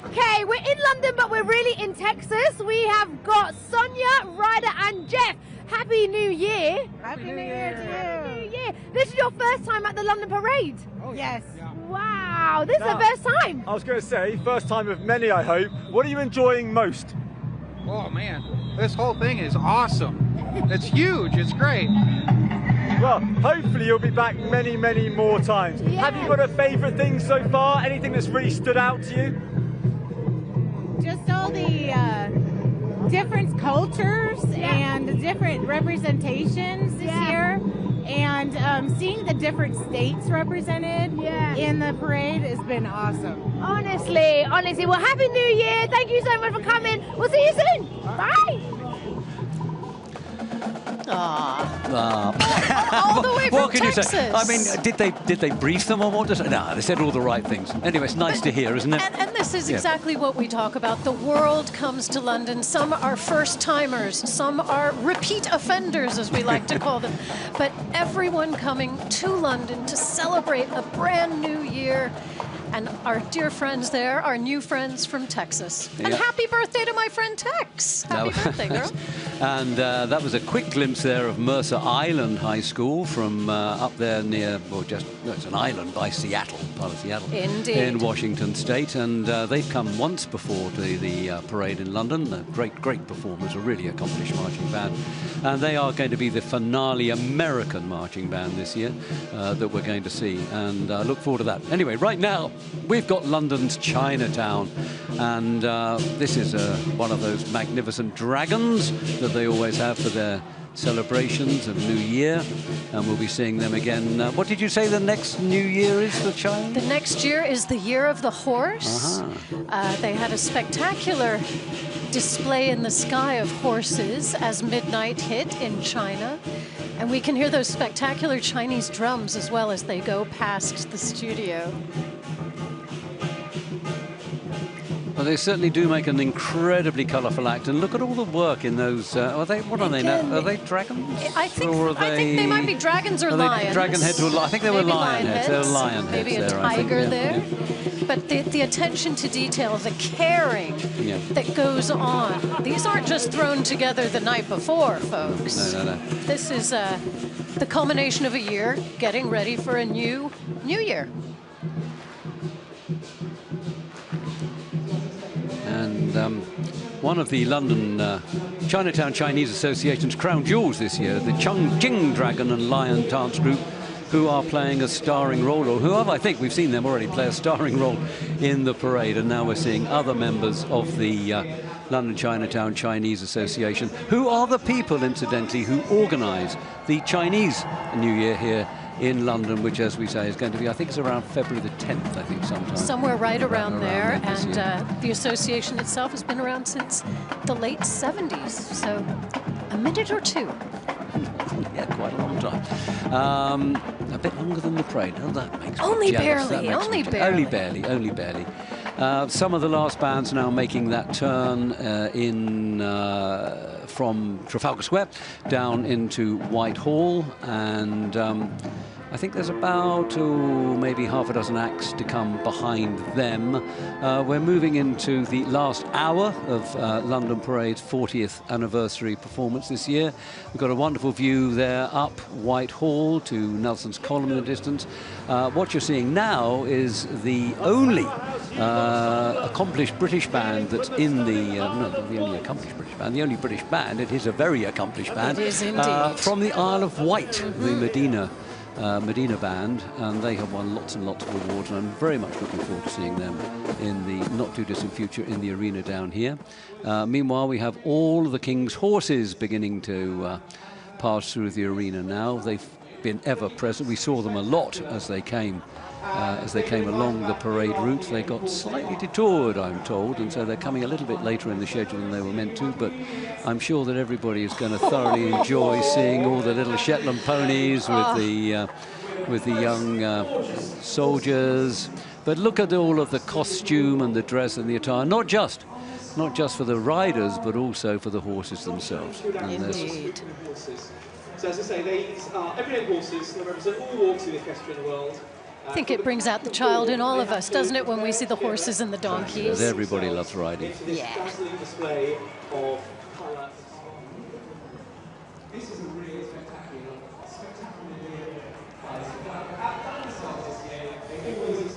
Okay, we're in London, but we're really in Texas. We have got Sonia, Ryder, and Jeff. Happy New Year. Happy New Year to you. Happy New Year. This is your first time at the London Parade? Oh, yes. Wow, this is the first time. I was going to say, first time of many, I hope. What are you enjoying most? Oh, man, this whole thing is awesome. It's huge. It's great. Well, hopefully you'll be back many, many more times. Yeah. Have you got a favourite thing so far? Anything that's really stood out to you? Just all the different cultures and the different representations this year, and seeing the different states represented in the parade has been awesome. Honestly. Well, Happy New Year. Thank you so much for coming. We'll see you soon. Bye. All the way from What can Texas. you say? I mean, did they brief them on what to say? No, they said all the right things. Anyway, it's nice to hear, isn't it? And this is Yeah. exactly what we talk about. The world comes to London. Some are first-timers. Some are repeat offenders, as we like to call them. But everyone coming to London to celebrate a brand new year. And our dear friends there, our new friends from Texas. And Yeah. happy birthday to my friend Tex. Happy birthday, girl. And that was a quick glimpse there of Mercer Island High School from up there near, well, it's an island by Seattle, part of Seattle. Indeed. In Washington State. And they've come once before to the parade in London. Great performers, a really accomplished marching band. And they are going to be the finale American marching band this year that we're going to see. And look forward to that. Anyway, right now, we've got London's Chinatown. And this is one of those magnificent dragons that they always have for their celebrations of New Year, and we'll be seeing them again. What did you say the next New Year is for China? The next year is the Year of the Horse. They had a spectacular display in the sky of horses as midnight hit in China. And we can hear those spectacular Chinese drums as well as they go past the studio. Well, they certainly do make an incredibly colourful act, and look at all the work in those. Are they? What are they now? Are they dragons? I think they might be dragons or lions. Dragon heads or I think they were lion heads. They were lion heads. Maybe a there, I think. tiger Yeah, there. yeah. But the attention to detail, the caring that goes on. These aren't just thrown together the night before, folks. No. This is the culmination of a year, getting ready for a new year. And one of the London Chinatown Chinese Association's crown jewels this year, the Chongqing Dragon and Lion Dance Group, who are playing a starring role, or who have, I think we've seen them already play a starring role in the parade, and now we're seeing other members of the London Chinatown Chinese Association, who are the people, incidentally, who organise the Chinese New Year here in London, which, as we say, is going to be, I think it's around February the 10th, I think, sometime. Somewhere right around there. this And the association itself has been around since the late 70s. So a minute or two. Yeah, quite a long time. A bit longer than the parade. Oh, that makes me Only jealous. barely, That makes only me barely. Only barely. Some of the last bands now making that turn from Trafalgar Square down into Whitehall, and I think there's about maybe half a dozen acts to come behind them. We're moving into the last hour of London Parade's 40th anniversary performance this year. We've got a wonderful view there up Whitehall to Nelson's Column in the distance. What you're seeing now is the only accomplished British band that's in the, not the only accomplished British band, the only British band. It is a very accomplished band. It is indeed. From the Isle of Wight, the Medina band, and they have won lots and lots of awards, and I'm very much looking forward to seeing them in the not too distant future in the arena down here. Meanwhile, we have all of the King's horses beginning to pass through the arena now. They've been ever present. We saw them a lot as they came along the parade route. They got slightly detoured, I'm told, and so they're coming a little bit later in the schedule than they were meant to, but I'm sure that everybody is going to thoroughly enjoy seeing all the little Shetland ponies with the young soldiers. But look at all of the costume and the dress and the attire, not just for the riders, but also for the horses themselves. Indeed. So as I say, these are everyday horses that represent all walks of the equestrian world. I think it brings out the child in all of us, doesn't it, when we see the horses and the donkeys? Everybody loves riding. Yeah. Dazzling display of colour. This is a really spectacular year. This is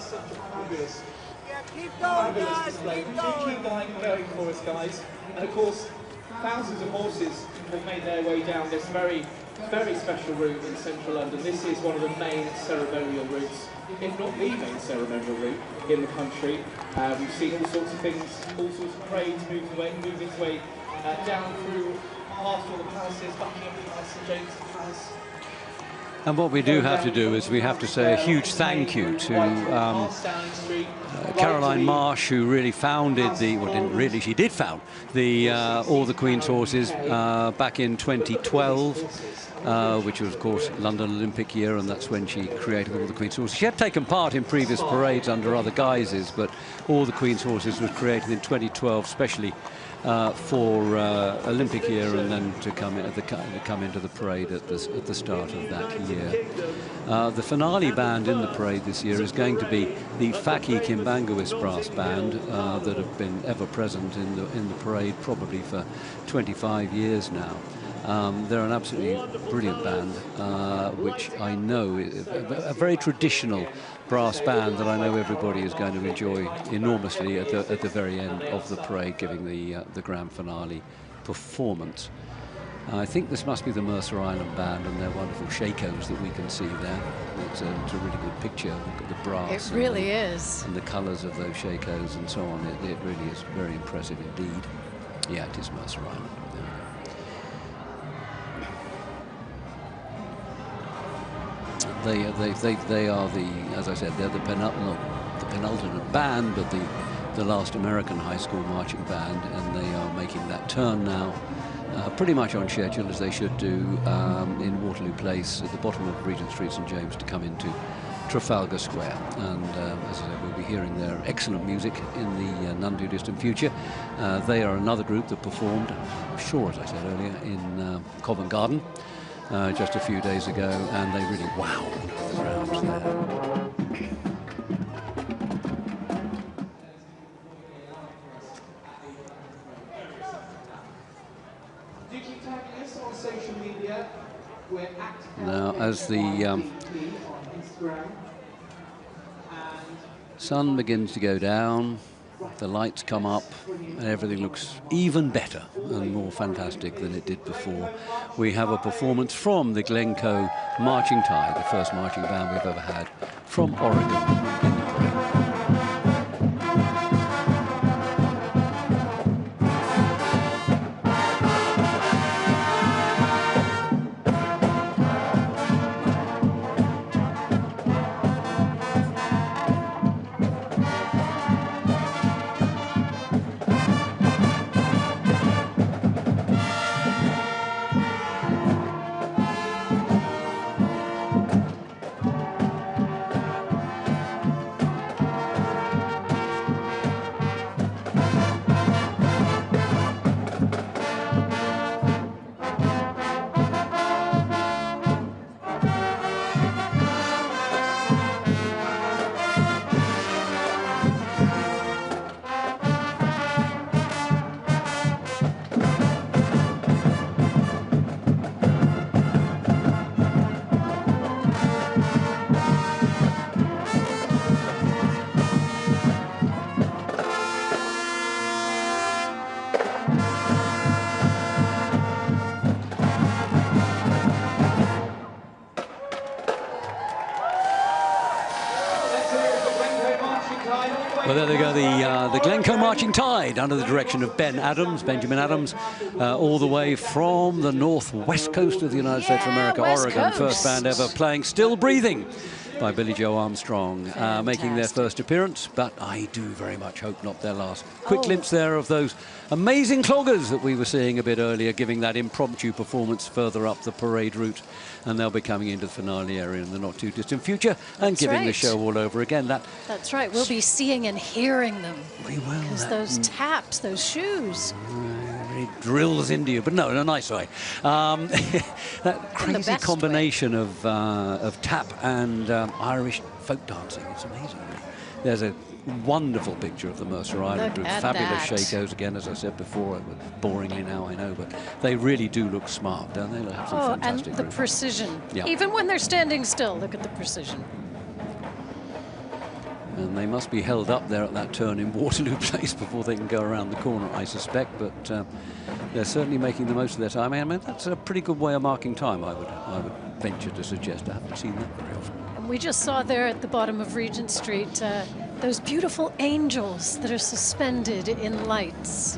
such a fabulous, display. Keep going for us, guys. And of course, thousands of horses have made their way down this very special route in central London. This is one of the main ceremonial routes, if not the main ceremonial route in the country. We've seen all sorts of things, all sorts of parades move its way down through past all the palaces, Buckingham Palace, St James's Palace. And what we do have to do is we have to say a huge thank you to Caroline Marsh, who really founded the, well, didn't really, she did found the All the Queen's Horses back in 2012, which was, of course, London Olympic year, and that's when she created All the Queen's Horses. She had taken part in previous parades under other guises, but All the Queen's Horses was created in 2012, especially for Olympic year, and then to come into the parade at the start of that year. The finale band in the parade this year is going to be the Faki Kimbanguis brass band that have been ever present in the parade probably for 25 years now. They're an absolutely brilliant band, which I know is a very traditional brass band that I know everybody is going to enjoy enormously at the very end of the parade, giving the grand finale performance. I think this must be the Mercer Island Band and their wonderful shakos that we can see there. It's a really good picture. Look at the brass. It really is. And the colours of those shakos and so on. It really is very impressive indeed. Yeah, it is Mercer Island. They are the, as I said, they're the penultimate band, but the last American high school marching band, and they are making that turn now, pretty much on schedule, as they should do, in Waterloo Place at the bottom of Regent Street, St James, to come into Trafalgar Square. And as I said, we'll be hearing their excellent music in the none too distant future. They are another group that performed, I'm sure, as I said earlier, in Covent Garden just a few days ago, and they really wowed the crowds there. Now, as the sun begins to go down, the lights come up, and everything looks even better and more fantastic than it did before. We have a performance from the Glencoe Marching Tide, the first marching band we've ever had from Oregon. Well, there they go, the Glencoe Marching Tide under the direction of Benjamin Adams, all the way from the northwest coast of the United States of America, Oregon. First band ever playing Still Breathing by Billy Joe Armstrong, making their first appearance, but I do very much hope not their last. Quick glimpse there of those amazing cloggers that we were seeing a bit earlier, giving that impromptu performance further up the parade route, and they'll be coming into the finale area in the not too distant future and giving the show all over again. That's right, we'll be seeing and hearing them. We will. Because those taps, those shoes. It drills into you, but no, in a nice way. That crazy combination of tap and Irish folk dancing. It's amazing. There's a wonderful picture of the Mercer Island group. Fabulous shakos again, as I said before. Boringly now, I know, but they really do look smart, don't they? They have some fantastic and the group. precision. Yeah. Even when they're standing still, look at the precision. And they must be held up there at that turn in Waterloo Place before they can go around the corner, I suspect. But they're certainly making the most of their time. I mean, that's a pretty good way of marking time, I would venture to suggest. I haven't seen that very often. And we just saw there at the bottom of Regent Street those beautiful angels that are suspended in lights.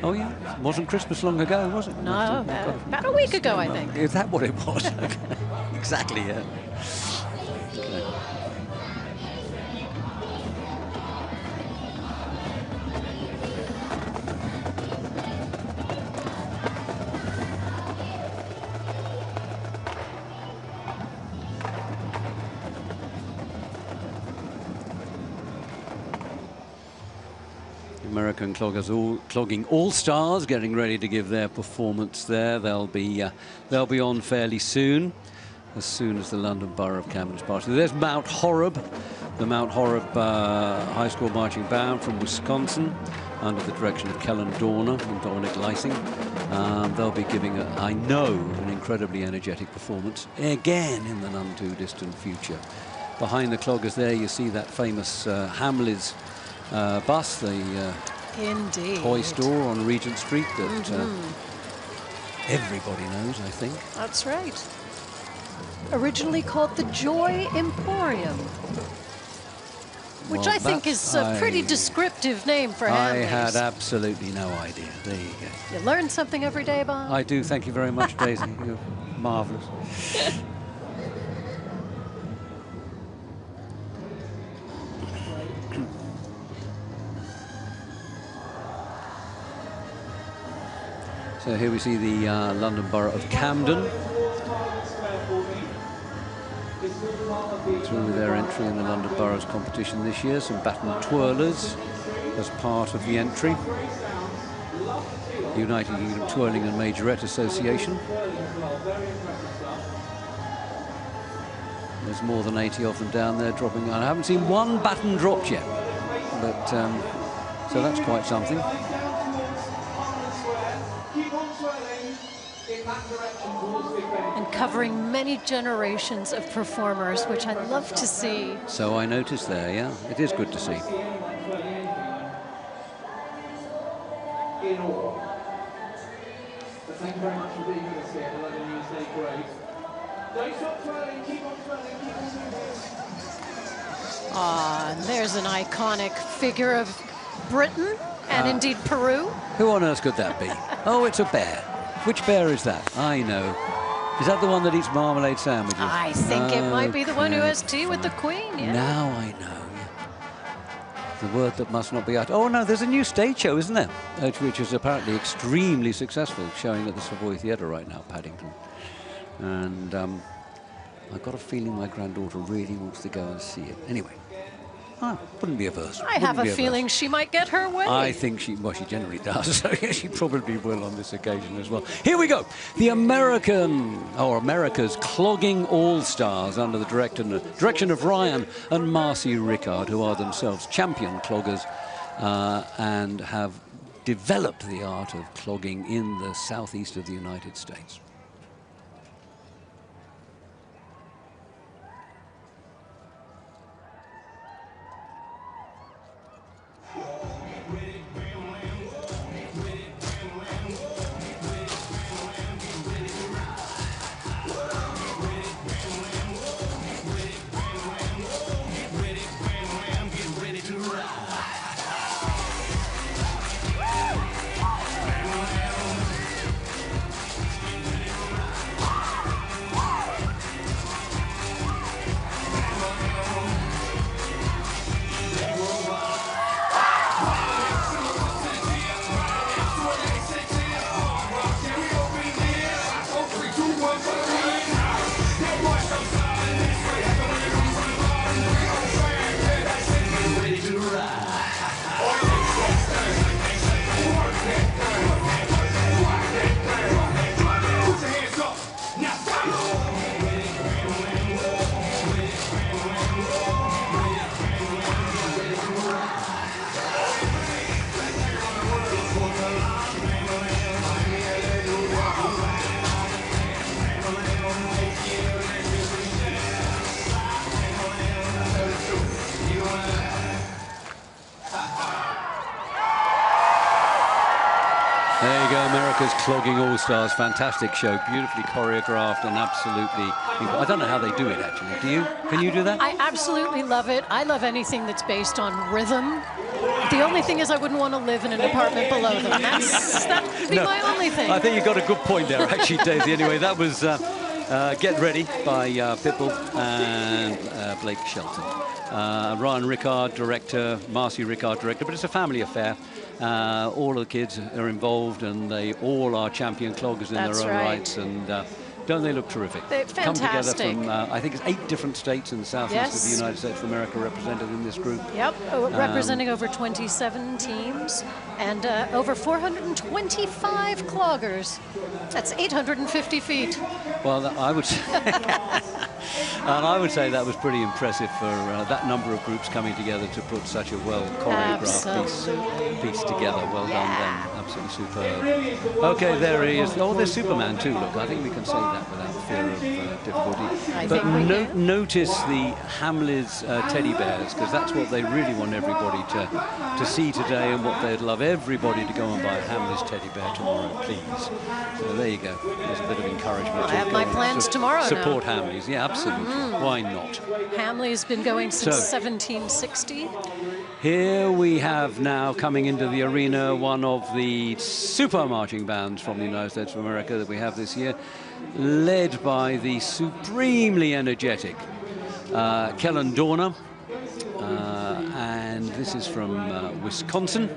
Oh, yeah. Wasn't Christmas long ago, was it? No, about a week ago, I think. Is that what it was? Okay. exactly, yeah. Okay. American clogging all-stars getting ready to give their performance there. They'll be on fairly soon as the London Borough of Camden's party. There's Mount Horeb, the Mount Horeb High School Marching Band from Wisconsin, under the direction of Kellen Dorner and Dominic Lysing. They'll be giving, I know, an incredibly energetic performance again in the none too distant future. Behind the cloggers there, you see that famous Hamleys bus, the toy store on Regent Street that everybody knows, I think. That's right. Originally called the Joy Emporium, which I think is a pretty descriptive name for Hamleys. I had absolutely no idea. There you go. You learn something every day, Bob. I do. Thank you very much, Daisy. You're marvellous. So here we see the London Borough of Camden through their entry in the London Borough's competition this year. Some baton twirlers as part of the entry. United Kingdom Twirling and Majorette Association. There's more than 80 of them down there dropping. I haven't seen one baton dropped yet, but so that's quite something. And covering many generations of performers, which I love to see. So I noticed there, yeah. It is good to see. Thank you very much for being with us here at the London Newsday Parade. Don't stop twirling, keep on twirling, keep on twirling. Ah, and there's an iconic figure of Britain and indeed Peru. Who on earth could that be? Oh, it's a bear. Which bear is that? I know. Is that the one that eats marmalade sandwiches? I think it might be the one who has tea with the Queen, yeah. Now I know. The word that must not be uttered. Oh, no, there's a new stage show, isn't there? Which is apparently extremely successful, showing at the Savoy Theatre right now, Paddington. And I've got a feeling my granddaughter really wants to go and see it. Anyway, wouldn't be averse. I have a feeling she might get her way. I think she generally does, so yeah, she probably will on this occasion as well. Here we go. The America's Clogging All-Stars under the direction of Ryan and Marcy Rickard, who are themselves champion cloggers and have developed the art of clogging in the southeast of the United States. There you go, America's Clogging All-Stars. Fantastic show, beautifully choreographed and absolutely... I don't know how they do it, actually. Do you? Can you do that? I absolutely love it. I love anything that's based on rhythm. The only thing is I wouldn't want to live in an apartment below them. That would be my only thing. I think you've got a good point there, actually, Daisy. Anyway, that was Get Ready by Pitbull and Blake Shelton. Ryan Rickard, director, Marcy Rickard, director, but it's a family affair. All of the kids are involved, and they all are champion cloggers in their own rights, and don't they look terrific? They're fantastic. Come together from, I think it's 8 different states in the southeast of the United States of America represented in this group. Yep, representing over 27 teams and over 425 cloggers. That's 850 feet. Well, I would say, and I would say that was pretty impressive for that number of groups coming together to put such a well choreographed piece together. Well done, then. Absolutely superb. Okay, there he is. Oh, there's Superman too. Look, I think we can say that without fear of difficulty. But notice the Hamleys teddy bears, because that's what they really want everybody to see today, and what they'd love everybody to go and buy a Hamleys teddy bear tomorrow, please. So there you go. There's a bit of encouragement. I have my plans tomorrow. Support Hamleys. Yeah, absolutely. Why not? Hamley's been going since 1760. Here we have now coming into the arena one of the super marching bands from the United States of America that we have this year, led by the supremely energetic Kellen Dorner, and this is from Wisconsin.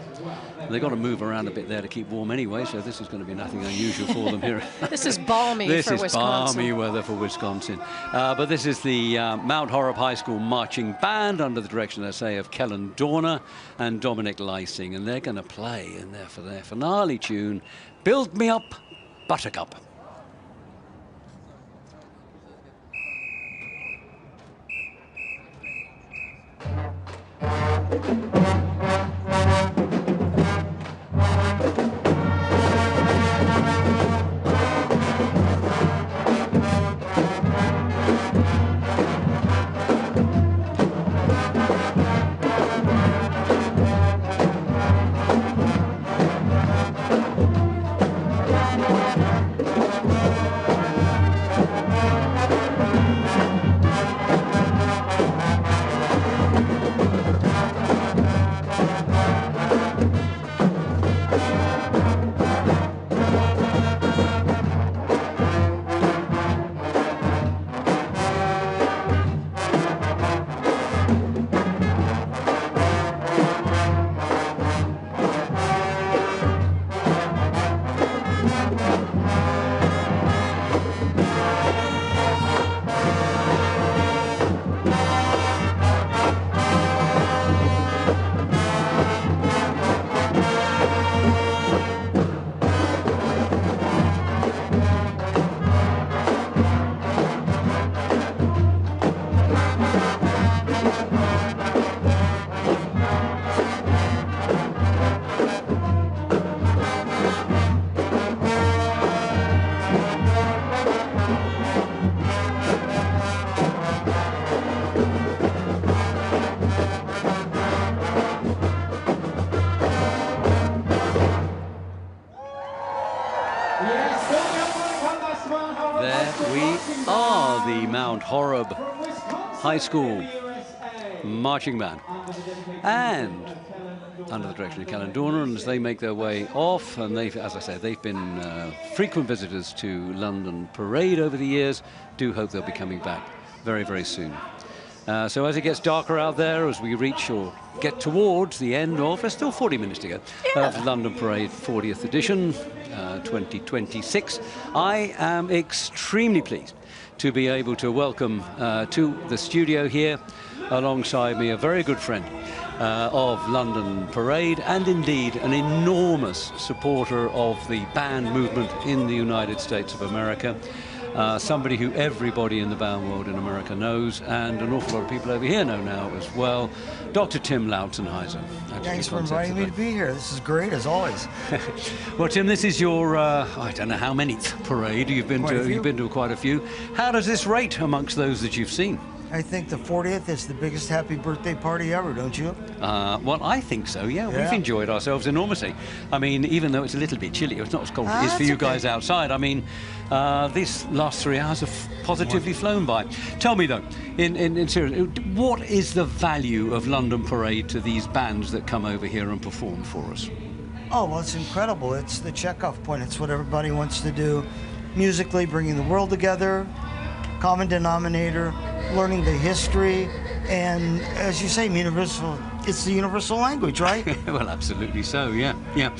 They've got to move around a bit there to keep warm anyway, so this is going to be nothing unusual for them here. This is balmy for Wisconsin. This is balmy weather for Wisconsin. But this is the Mount Horeb High School Marching Band under the direction, I say, of Kellen Dorner and Dominic Lysing, and they're going to play in there for their finale tune, Build Me Up, Buttercup. Mount Horeb High School Marching Band, and under the direction of Kellen Dorner, and as they make their way off, and they've, as I said, they've been frequent visitors to London Parade over the years. Do hope they'll be coming back very, very soon. So as it gets darker out there, as we reach or get towards the end of, there's still 40 minutes to go, of London Parade 40th edition, 2026, I am extremely pleased to be able to welcome to the studio here, alongside me, a very good friend of London Parade, and indeed an enormous supporter of the band movement in the United States of America. Somebody who everybody in the band world in America knows, and an awful lot of people over here know now as well, Dr. Tim Lautenheiser. Thanks for inviting me to be here. This is great, as always. Well, Tim, this is your, I don't know how many parade you've been to. You've been to quite a few. How does this rate amongst those that you've seen? I think the 40th is the biggest happy birthday party ever, don't you? Well, I think so, yeah. We've enjoyed ourselves enormously. I mean, even though it's a little bit chilly, it's not as cold as it is for you guys outside. I mean, these last 3 hours have positively flown by. Tell me, though, in serious, what is the value of London Parade to these bands that come over here and perform for us? Oh, well, it's incredible. It's the checkoff point. It's what everybody wants to do musically, bringing the world together. common denominator, learning the history, and as you say, universal. It's the universal language, right? Well, absolutely so. Yeah, yeah.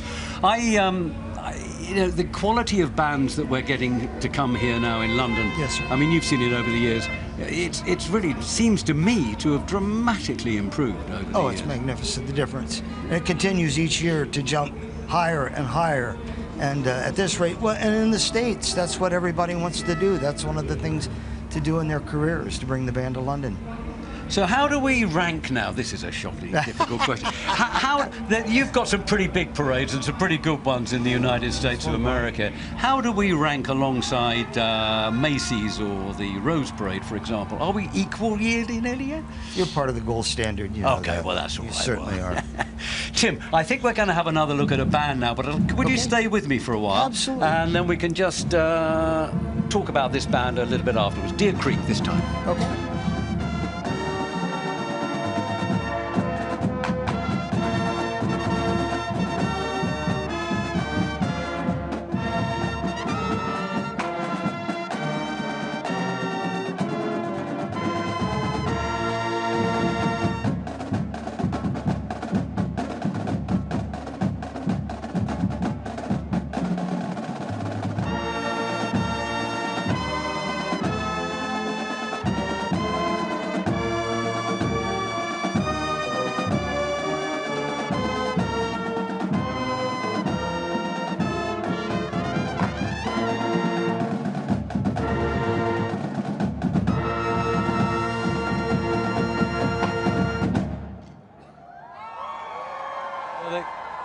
You know, the quality of bands that we're getting to come here now in London. Yes, sir. I mean, you've seen it over the years. It's really seems to me to have dramatically improved over the years. Oh, it's magnificent, the difference. And it continues each year to jump higher and higher. And at this rate, well, and in the States, that's what everybody wants to do. That's one of the things to do in their careers, to bring the band to London. So how do we rank now? This is a shockingly difficult question. You've got some pretty big parades and some pretty good ones in the United States of America. How do we rank alongside Macy's or the Rose Parade, for example? Are we equal yearly, nearly? You're part of the gold standard. You know okay, that. well, that's all you right. You certainly are. Tim, I think we're going to have another look at a band now, but would you stay with me for a while? Absolutely. And then we can just talk about this band a little bit afterwards. Deer Creek this time. Okay.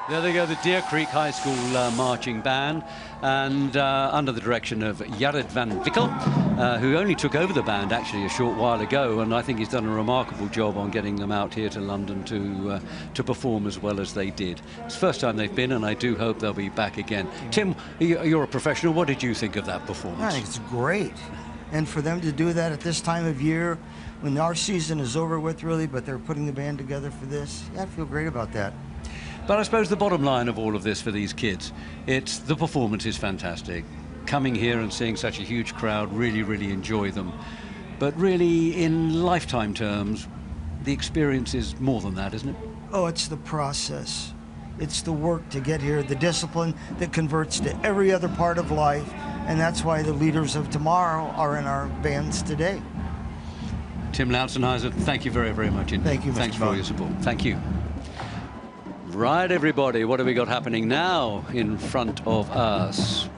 There they go, the Deer Creek High School marching band, and under the direction of Jared van Wickel, who only took over the band actually a short while ago, and I think he's done a remarkable job on getting them out here to London to perform as well as they did. It's the first time they've been, and I do hope they'll be back again. Tim, you're a professional. What did you think of that performance? I think it's great. And for them to do that at this time of year, when our season is over with really, but they're putting the band together for this, yeah, I feel great about that. But I suppose the bottom line of all of this for these kids, it's the performance is fantastic. Coming here and seeing such a huge crowd, really, really enjoy them. But really, in lifetime terms, the experience is more than that, isn't it? Oh, it's the process. It's the work to get here, the discipline that converts to every other part of life. And that's why the leaders of tomorrow are in our bands today. Tim Lautzenheiser, thank you very, very much indeed. Thank you, Mr. Thanks for Bond. all your support. Thank you. Right, everybody, what have we got happening now in front of us?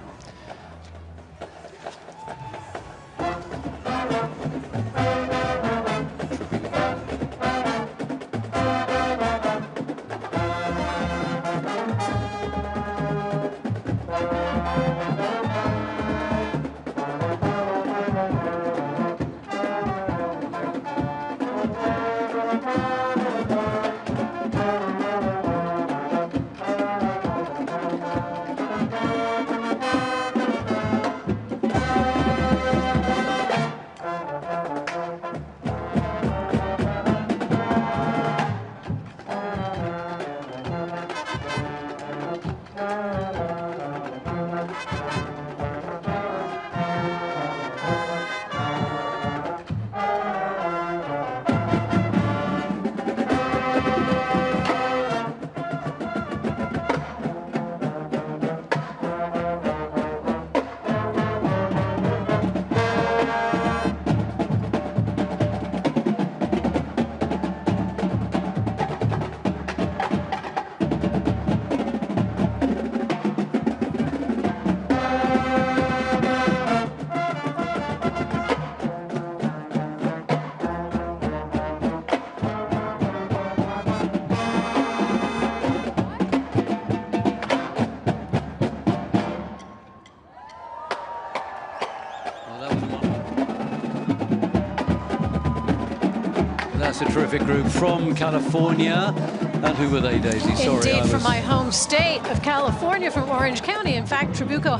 That's a terrific group from California. And who were they, Daisy? Sorry, Indeed, from my home state of California, from Orange County. In fact, Trabuco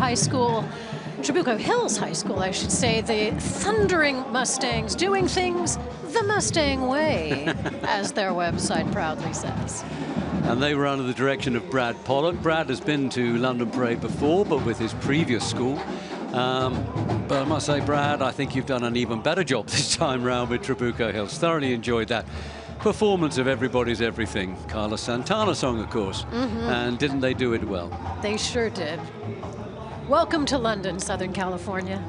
Hills High School, I should say, the Thundering Mustangs, doing things the Mustang way, as their website proudly says. And they were under the direction of Brad Pollock. Brad has been to London Parade before, but with his previous school. But I must say, Brad, I think you've done an even better job this time round with Trabuco Hills. Thoroughly enjoyed that performance of Everybody's Everything. Carlos Santana song, of course. And didn't they do it well? They sure did. Welcome to London, Southern California.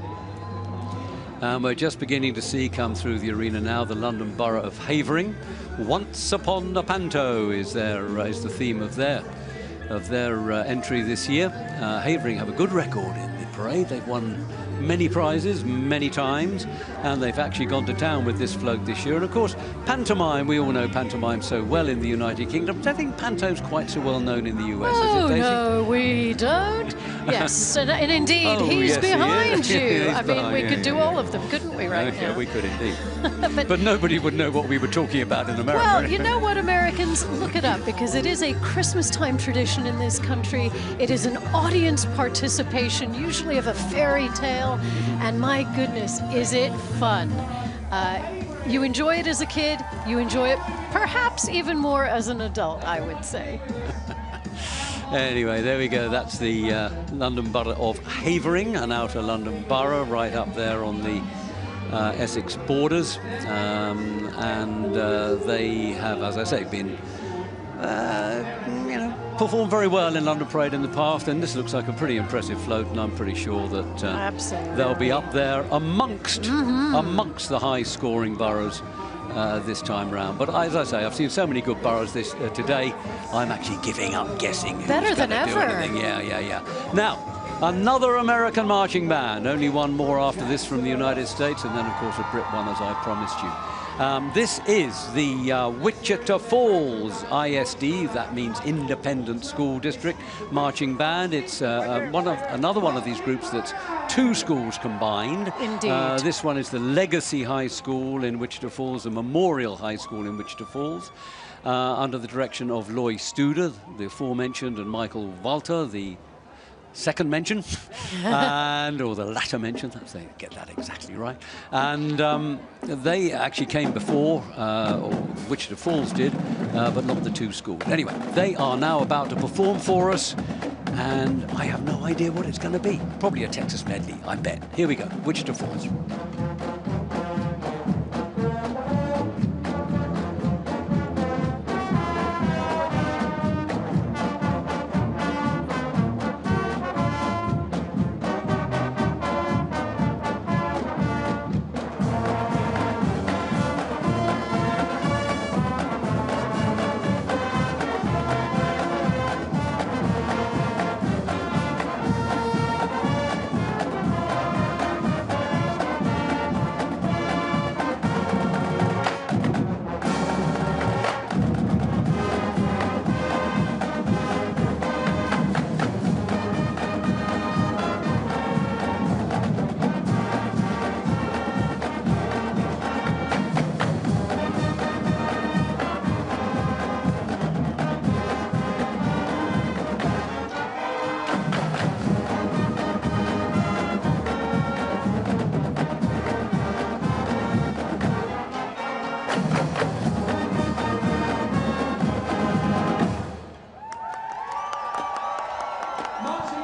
We're just beginning to see come through the arena now the London Borough of Havering. Once Upon a Panto is the theme of their entry this year. Havering have a good record in the parade. They've won many prizes many times, and they've actually gone to town with this float this year. And of course, pantomime, we all know pantomime so well in the United Kingdom. I don't think panto's quite so well known in the US, Oh, is it, Daisy? no, we don't. Yes, and indeed, Oh, he's yes, he behind is. you. He's I mean, behind we you, could do yeah. all of them, couldn't we, right now? Yeah, we could indeed. but nobody would know what we were talking about in America. Well, you know what, Americans? Look it up, because it is a Christmas time tradition in this country. It is an audience participation, usually of a fairy tale, and my goodness, is it fun. You enjoy it as a kid, you enjoy it perhaps even more as an adult, I would say. Anyway, there we go. That's the London Borough of Havering, an outer London borough right up there on the Essex borders. And they have, as I say, been, performed very well in London Parade in the past. And this looks like a pretty impressive float, and I'm pretty sure that they'll be up there amongst the high-scoring boroughs this time round. But as I say, I've seen so many good boroughs today, I'm actually giving up guessing who's Better than gonna do ever. anything. Yeah. Now, another American marching band, only one more after this from the United States, and then of course a Brit one, as I promised you. This is the Wichita Falls ISD, that means Independent School District Marching Band. It's another one of these groups that's two schools combined. Indeed. This one is the Legacy High School in Wichita Falls, the Memorial High School in Wichita Falls, under the direction of Loy Studer, the aforementioned, and Michael Walter, the second mention, or the latter mention, they get that exactly right. And they actually came before, or Wichita Falls did, but not the two schools. Anyway, they are now about to perform for us, and I have no idea what it's going to be. Probably a Texas medley, I bet. Here we go, Wichita Falls.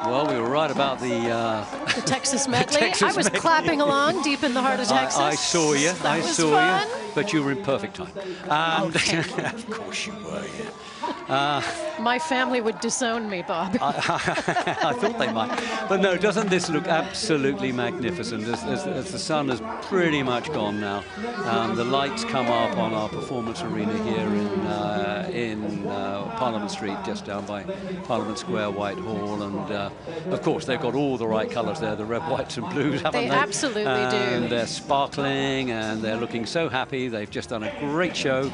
Well, we were right about the Texas medley. Texas I was medley. clapping along deep in the heart of Texas. I saw you. That was fun. But you were in perfect time. And Okay. of course you were, yeah. My family would disown me, Bob. I thought they might. But no, doesn't this look absolutely magnificent as the sun has pretty much gone now? The lights come up on our performance arena here in Parliament Street, just down by Parliament Square, Whitehall. And of course, they've got all the right colours there, the red, whites and blues, haven't they? They absolutely do. And they're sparkling and they're looking so happy. They've just done a great show.